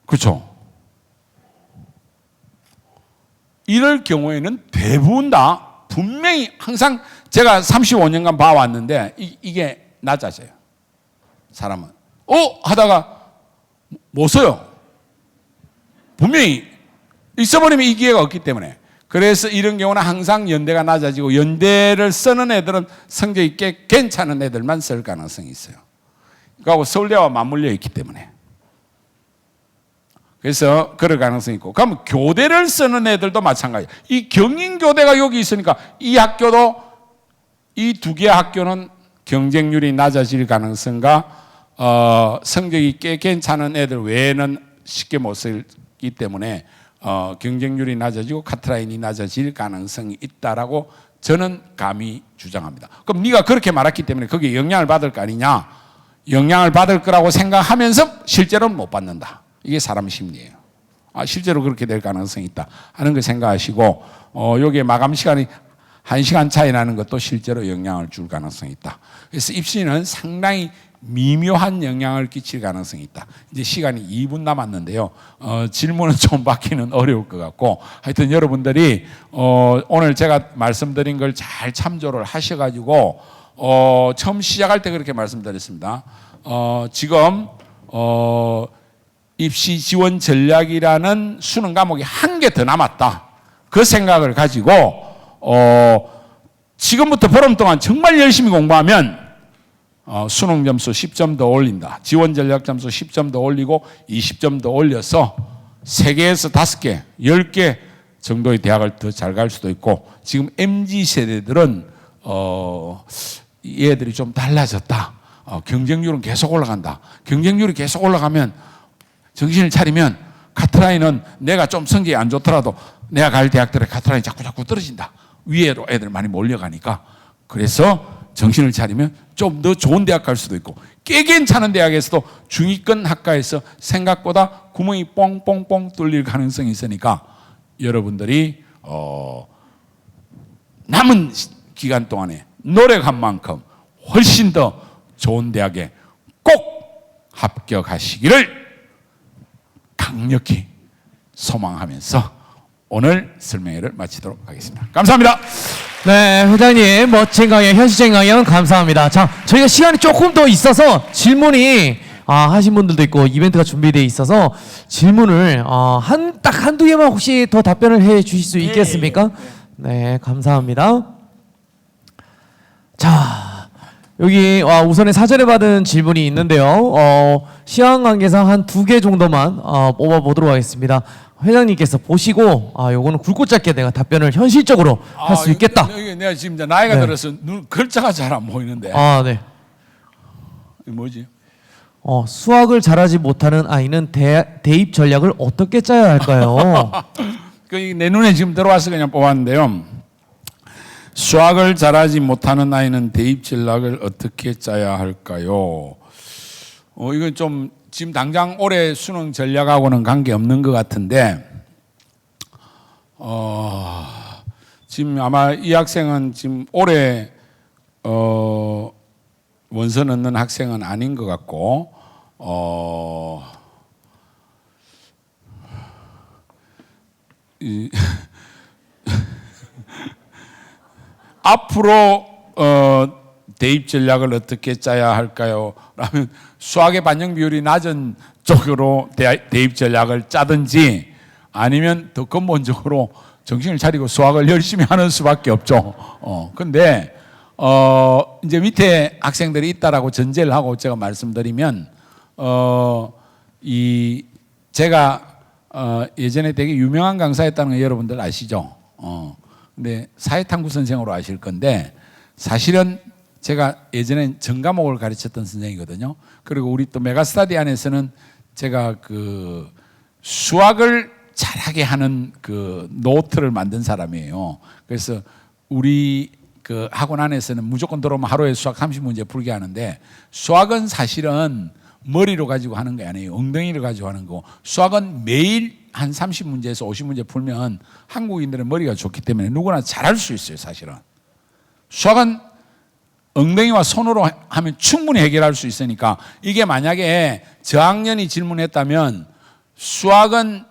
그렇죠? 이럴 경우에는 대부분 다 분명히 항상 제가 35년간 봐왔는데 이게 낮아져요. 사람은 하다가 못 써요. 분명히 있어버리면 이 기회가 없기 때문에. 그래서 이런 경우는 항상 연대가 낮아지고 연대를 쓰는 애들은 성적이 꽤 괜찮은 애들만 쓸 가능성이 있어요. 그리고 서울대와 맞물려 있기 때문에. 그래서 그럴 가능성이 있고. 그러면 교대를 쓰는 애들도 마찬가지예요. 이 경인교대가 여기 있으니까 이 학교도 이 2개의 학교는 경쟁률이 낮아질 가능성과 성적이 꽤 괜찮은 애들 외에는 쉽게 못 쓰기 때문에 경쟁률이 낮아지고 카트라인이 낮아질 가능성이 있다라고 저는 감히 주장합니다. 그럼 네가 그렇게 말했기 때문에 거기에 영향을 받을 거 아니냐? 영향을 받을 거라고 생각하면서 실제로는 못 받는다. 이게 사람 심리예요. 실제로 그렇게 될 가능성이 있다 하는 걸 생각하시고 여기에 마감 시간이 1시간 차이 나는 것도 실제로 영향을 줄 가능성이 있다. 그래서 입시는 상당히 미묘한 영향을 끼칠 가능성이 있다. 이제 시간이 2분 남았는데요. 질문은 좀 받기는 어려울 것 같고 하여튼 여러분들이 오늘 제가 말씀드린 걸 잘 참조를 하셔가지고 처음 시작할 때 그렇게 말씀드렸습니다. 지금 입시 지원 전략이라는 수능 과목이 한 개 더 남았다. 그 생각을 가지고 지금부터 보름 동안 정말 열심히 공부하면 수능 점수 10점 더 올린다. 지원 전략 점수 10점 더 올리고 20점 더 올려서 3개에서 5개, 10개 정도의 대학을 더 잘 갈 수도 있고 지금 MZ세대들은 얘들이 좀 달라졌다. 경쟁률은 계속 올라간다. 경쟁률이 계속 올라가면 정신을 차리면 카트라인은 내가 좀 성적이 안 좋더라도 내가 갈 대학들의 카트라인이 자꾸 떨어진다. 위에로 애들 많이 몰려가니까. 그래서 정신을 차리면 좀 더 좋은 대학 갈 수도 있고 꽤 괜찮은 대학에서도 중위권 학과에서 생각보다 구멍이 뻥뻥뻥 뚫릴 가능성이 있으니까 여러분들이 남은 기간 동안에 노력한 만큼 훨씬 더 좋은 대학에 꼭 합격하시기를 강력히 소망하면서 오늘 설명회를 마치도록 하겠습니다. 감사합니다. 네, 회장님 멋진 강연, 현실적인 강연 감사합니다. 자, 저희가 시간이 조금 더 있어서 질문이 하신 분들도 있고 이벤트가 준비되어 있어서 질문을 딱 한두 개만 혹시 더 답변을 해 주실 수 있겠습니까? 네, 감사합니다. 자, 여기 우선에 사전에 받은 질문이 있는데요. 시간 관계상 한 2개 정도만 뽑아보도록 하겠습니다. 회장님께서 보시고 요거는 굵고 짧게 내가 답변을 현실적으로 할 수 있겠다. 내가 지금 이제 나이가 네. 들어서 글자가 잘 안 보이는데. 네. 뭐지? 수학을 잘하지 못하는 아이는 대입 전략을 어떻게 짜야 할까요? 내 눈에 지금 들어와서 그냥 뽑았는데요. 수학을 잘하지 못하는 아이는 대입 전략을 어떻게 짜야 할까요? 이건 좀 지금 당장 올해 수능 전략하고는 관계 없는 것 같은데, 지금 아마 이 학생은 지금 올해 원서 넣는 학생은 아닌 것 같고, 앞으로 대입 전략을 어떻게 짜야 할까요? 라면 수학의 반영 비율이 낮은 쪽으로 대입 전략을 짜든지 아니면 더 근본적으로 정신을 차리고 수학을 열심히 하는 수밖에 없죠. 근데 이제 밑에 학생들이 있다라고 전제를 하고 제가 말씀드리면 제가 예전에 되게 유명한 강사였다는 거 여러분들 아시죠? 근데 사회탐구 선생으로 아실 건데 사실은 제가 예전엔 전과목을 가르쳤던 선생이거든요. 그리고 우리 또 메가스터디 안에서는 제가 그 수학을 잘하게 하는 그 노트를 만든 사람이에요. 그래서 우리 그 학원 안에서는 무조건 들어오면 하루에 수학 30문제 풀게 하는데, 수학은 사실은 머리로 가지고 하는 게 아니에요. 엉덩이를 가지고 하는 거고, 수학은 매일 한 30문제에서 50문제 풀면 한국인들은 머리가 좋기 때문에 누구나 잘할 수 있어요. 사실은 수학은 엉덩이와 손으로 하면 충분히 해결할 수 있으니까, 이게 만약에 저학년이 질문했다면 수학은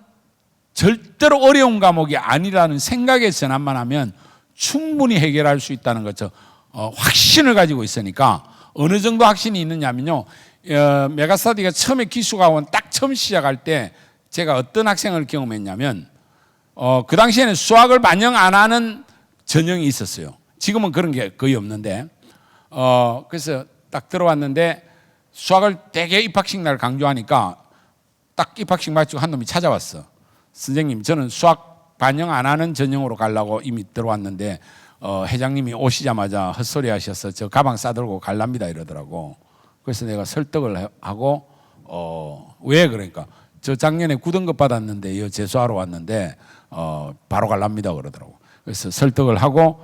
절대로 어려운 과목이 아니라는 생각에 전환만 하면 충분히 해결할 수 있다는 거죠. 확신을 가지고 있으니까. 어느 정도 확신이 있느냐면요, 메가스터디가 처음에 기숙학원 딱 처음 시작할 때 제가 어떤 학생을 경험했냐면, 그 당시에는 수학을 반영 안 하는 전형이 있었어요. 지금은 그런 게 거의 없는데, 그래서 딱 들어왔는데 수학을 되게 입학식 날 강조하니까 딱 입학식 마치고 한 놈이 찾아왔어. 선생님, 저는 수학 반영 안 하는 전형으로 가려고 이미 들어왔는데 회장님이 오시자마자 헛소리 하셔서 저 가방 싸들고 갈랍니다 이러더라고. 그래서 내가 설득을 하고 왜 그러니까 저 작년에 9등급 받았는데 재수하러 왔는데 바로 갈랍니다 그러더라고. 그래서 설득을 하고,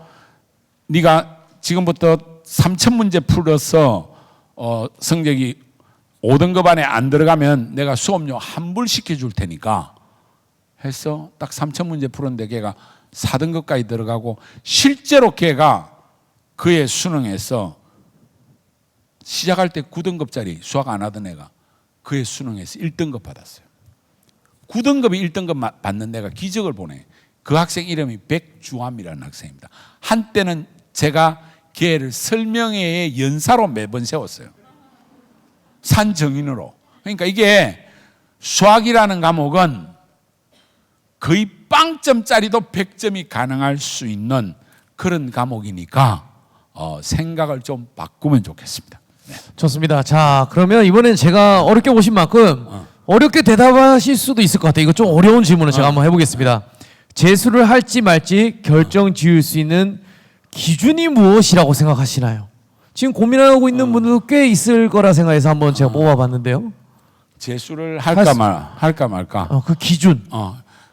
네가 지금부터 3,000문제 풀어서 성적이 5등급 안에 안 들어가면 내가 수업료 환불 시켜줄 테니까 해서 딱 3,000문제 풀었는데 걔가 4등급까지 들어가고, 실제로 걔가 그의 수능에서 시작할 때 9등급짜리 수학 안 하던 애가 그의 수능에서 1등급 받았어요. 9등급이 1등급 받는 애가 기적을 보내. 그 학생 이름이 백주함이라는 학생입니다. 한때는 제가 걔를 설명회의 연사로 매번 세웠어요. 산정인으로. 그러니까 이게 수학이라는 과목은 거의 빵점짜리도 100점이 가능할 수 있는 그런 과목이니까 생각을 좀 바꾸면 좋겠습니다. 네. 좋습니다. 자, 그러면 이번엔 제가 어렵게 오신 만큼 어렵게 대답하실 수도 있을 것 같아요. 이거 좀 어려운 질문을 제가 한번 해보겠습니다. 재수를 할지 말지 결정 지을 수 있는 기준이 무엇이라고 생각하시나요? 지금 고민하고 있는 분들도 꽤 있을 거라 생각해서 한번 제가 뽑아봤는데요. 재수를 할까 말까. 그 기준.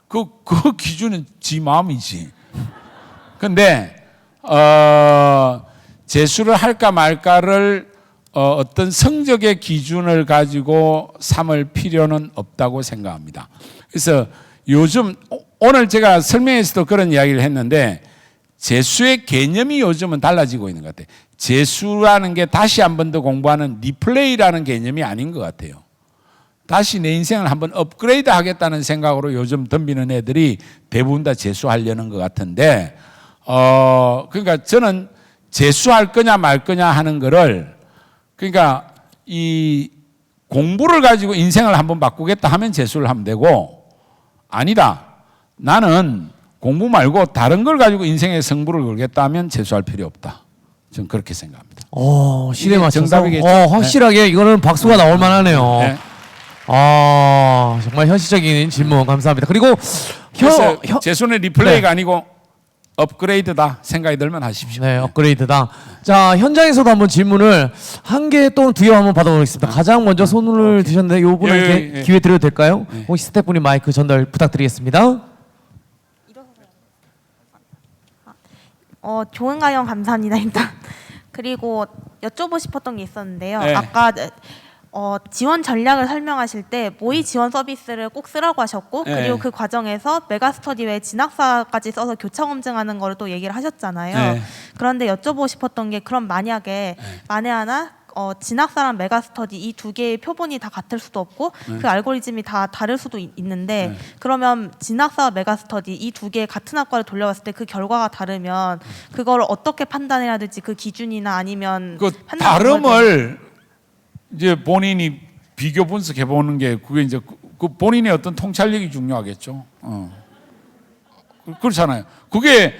그 기준은 지 마음이지. 근데 재수를 할까 말까를 어떤 성적의 기준을 가지고 삼을 필요는 없다고 생각합니다. 그래서 요즘 오늘 제가 설명에서도 그런 이야기를 했는데, 재수의 개념이 요즘은 달라지고 있는 것 같아요. 재수라는 게 다시 한 번 더 공부하는 리플레이라는 개념이 아닌 것 같아요. 다시 내 인생을 한번 업그레이드 하겠다는 생각으로 요즘 덤비는 애들이 대부분 다 재수하려는 것 같은데, 그러니까 저는 재수할 거냐 말 거냐 하는 거를, 그러니까 이 공부를 가지고 인생을 한번 바꾸겠다 하면 재수를 하면 되고, 아니다, 나는 공부 말고 다른 걸 가지고 인생의 승부를 걸겠다 하면 재수할 필요 없다. 저는 그렇게 생각합니다. 시대 맞춰서 정답이겠죠? 확실하게 이거는 박수가 나올 만하네요. 네. 정말 현실적인 질문 감사합니다. 그리고 재수는 리플레이가 아니고 업그레이드다 생각이 들면 하십시오. 네, 업그레이드다. 자, 현장에서도 한번 질문을 한 개 또는 두 개 한번 받아보겠습니다. 가장 먼저 손을 드셨는데 요 분한테 기회 드려도 될까요? 혹시 스태프분이 마이크 전달 부탁드리겠습니다. 좋은 가영 감사합니다 일단. 그리고 여쭤보고 싶었던 게 있었는데요. 네. 아까 지원 전략을 설명하실 때 모의 지원 서비스를 꼭 쓰라고 하셨고 네. 그리고 그 과정에서 메가스터디 외에 진학사까지 써서 교차 검증하는 거를 또 얘기를 하셨잖아요. 네. 그런데 여쭤보고 싶었던 게 그럼 만약에 만에 하나 진학사랑 메가스터디 이 두 개의 표본이 다 같을 수도 없고 그 알고리즘이 다 다를 수도 있는데 그러면 진학사와 메가스터디 이 두 개 같은 학과를 돌려봤을 때 그 결과가 다르면 그걸 어떻게 판단해야 될지 그 기준이나 아니면 그 판단 다름을 이제 본인이 비교 분석해 보는 게 그게 이제 그 본인의 어떤 통찰력이 중요하겠죠. 그렇잖아요. 그게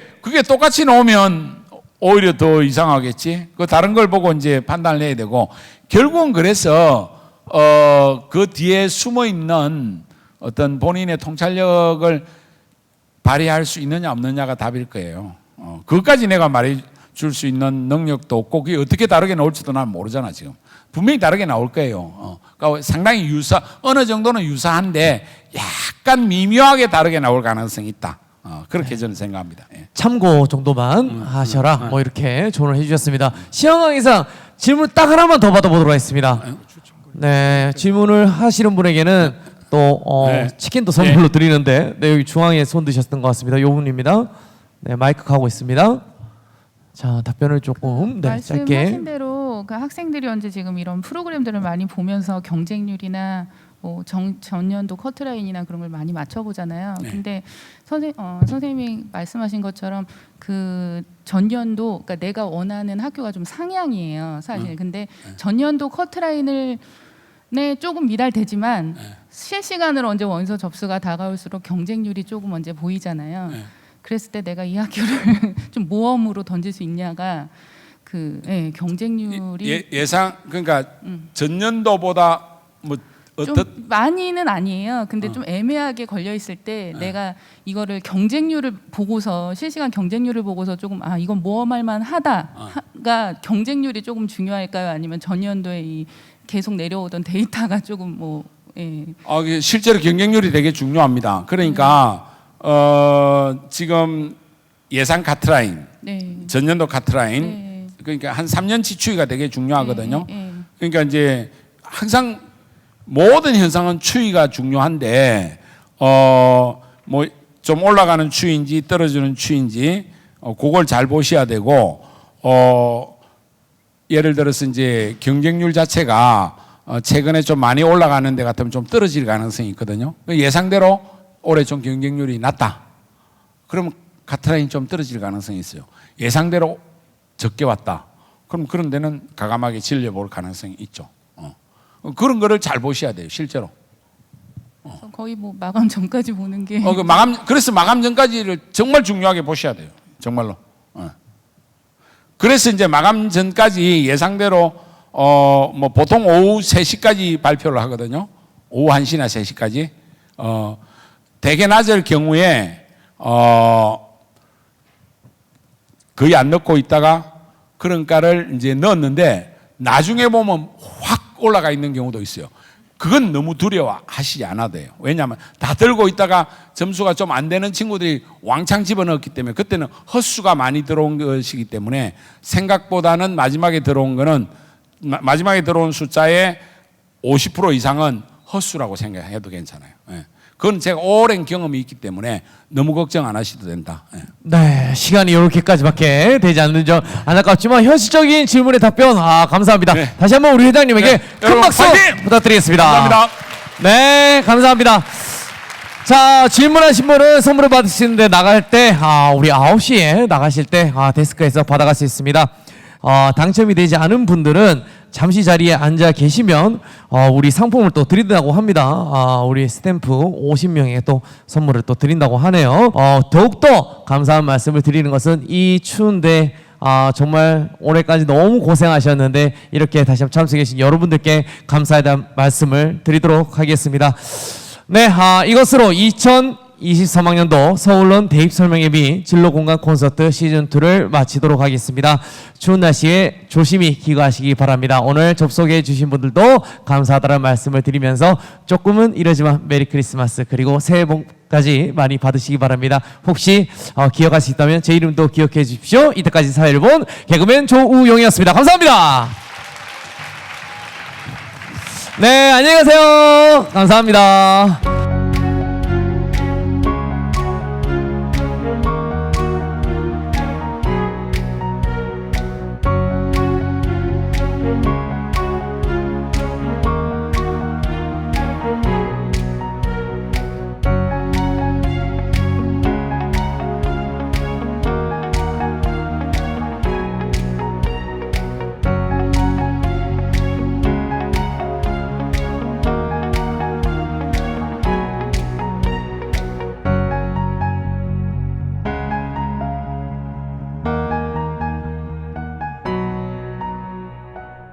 똑같이 나오면 오히려 더 이상하겠지. 그 다른 걸 보고 이제 판단을 해야 되고 결국은 그래서 그 뒤에 숨어 있는 어떤 본인의 통찰력을 발휘할 수 있느냐 없느냐가 답일 거예요. 그것까지 내가 말해 줄 수 있는 능력도 없고 그게 어떻게 다르게 나올지도 난 모르잖아 지금. 분명히 다르게 나올 거예요. 그러니까 상당히 어느 정도는 유사한데 약간 미묘하게 다르게 나올 가능성이 있다. 그렇게 저는 생각합니다. 예. 참고 정도만 하셔라. 뭐 이렇게 조언을 해주셨습니다. 시험 강의상 질문 딱 하나만 더 받아보도록 하겠습니다. 네, 질문을 하시는 분에게는 또 네. 치킨도 선물로 드리는데 네, 여기 중앙에 손 드셨던 것 같습니다. 요 분입니다. 네, 마이크 가고 있습니다. 자, 답변을 조금 말씀하신 짧게. 대로 그 학생들이 언제 지금 이런 프로그램들을 많이 보면서 경쟁률이나 뭐 전년도 커트라인이나 그런 걸 많이 맞춰보잖아요. 근데 선생님이 말씀하신 것처럼 그 전년도 그러니까 내가 원하는 학교가 좀 상향이에요, 사실. 근데 전년도 커트라인을 조금 미달되지만 실시간으로 언제 원서 접수가 다가올수록 경쟁률이 조금 언제 보이잖아요. 그랬을 때 내가 이 학교를 좀 모험으로 던질 수 있냐가 그 경쟁률이 예상 그러니까 전년도보다 뭐 좀 많이는 아니에요. 근데 좀 애매하게 걸려 있을 때 내가 이거를 경쟁률을 보고서 실시간 경쟁률을 보고서 조금 이건 모험할 만하다가 경쟁률이 조금 중요할까요? 아니면 전년도에 이 계속 내려오던 데이터가 조금 실제로 경쟁률이 되게 중요합니다. 그러니까 지금 예상 카트라인, 전년도 카트라인, 그러니까 한 3년치 추이가 되게 중요하거든요. 그러니까 이제 항상 모든 현상은 추이가 중요한데 뭐 좀 올라가는 추이인지 떨어지는 추이인지 그걸 잘 보셔야 되고 예를 들어서 이제 경쟁률 자체가 최근에 좀 많이 올라가는 데 같으면 좀 떨어질 가능성이 있거든요. 예상대로 올해 좀 경쟁률이 낮다. 그러면 카트라인이 좀 떨어질 가능성이 있어요. 예상대로 적게 왔다. 그럼 그런 데는 과감하게 질려볼 가능성이 있죠. 그런 거를 잘 보셔야 돼요, 실제로. 거의 뭐 마감 전까지 보는 게 그래서 마감 전까지를 정말 중요하게 보셔야 돼요, 정말로. 그래서 이제 마감 전까지 예상대로 뭐 보통 오후 3시까지 발표를 하거든요. 오후 1시나 3시까지. 대개 낮을 경우에 거의 안 넣고 있다가 그런 가를 이제 넣었는데 나중에 보면 확 올라가 있는 경우도 있어요. 그건 너무 두려워하시지 않아도 돼요. 왜냐하면 다 들고 있다가 점수가 좀 안 되는 친구들이 왕창 집어넣었기 때문에 그때는 헛수가 많이 들어온 것이기 때문에 생각보다는 마지막에 들어온 거는 마지막에 들어온 숫자의 50% 이상은 헛수라고 생각해도 괜찮아요. 그건 제가 오랜 경험이 있기 때문에 너무 걱정 안 하셔도 된다. 네, 시간이 이렇게까지밖에 되지 않는 점 안타깝지만 현실적인 질문의 답변 감사합니다. 네. 다시 한번 우리 회장님에게 큰 박수 파이팅! 부탁드리겠습니다. 감사합니다. 네, 감사합니다. 자, 질문하신 분은 선물을 받으시는데 나갈 때 우리 9시에 나가실 때 데스크에서 받아갈 수 있습니다. 당첨이 되지 않은 분들은 잠시 자리에 앉아 계시면 우리 상품을 또 드린다고 합니다. 우리 스탬프 50명에게 또 선물을 또 드린다고 하네요. 더욱더 감사한 말씀을 드리는 것은 이 추운데 정말 올해까지 너무 고생하셨는데 이렇게 다시 한번 참석해 주신 여러분들께 감사하다는 말씀을 드리도록 하겠습니다. 네, 이것으로 2023학년도 서울론 대입설명예비 진로공간 콘서트 시즌2를 마치도록 하겠습니다. 추운 날씨에 조심히 귀가하시기 바랍니다. 오늘 접속해 주신 분들도 감사하다는 말씀을 드리면서 조금은 이러지만 메리 크리스마스 그리고 새해 복까지 많이 받으시기 바랍니다. 혹시 기억할 수 있다면 제 이름도 기억해 주십시오. 이때까지 사회를 본 개그맨 조우용이었습니다. 감사합니다. 네, 안녕히 가세요. 감사합니다.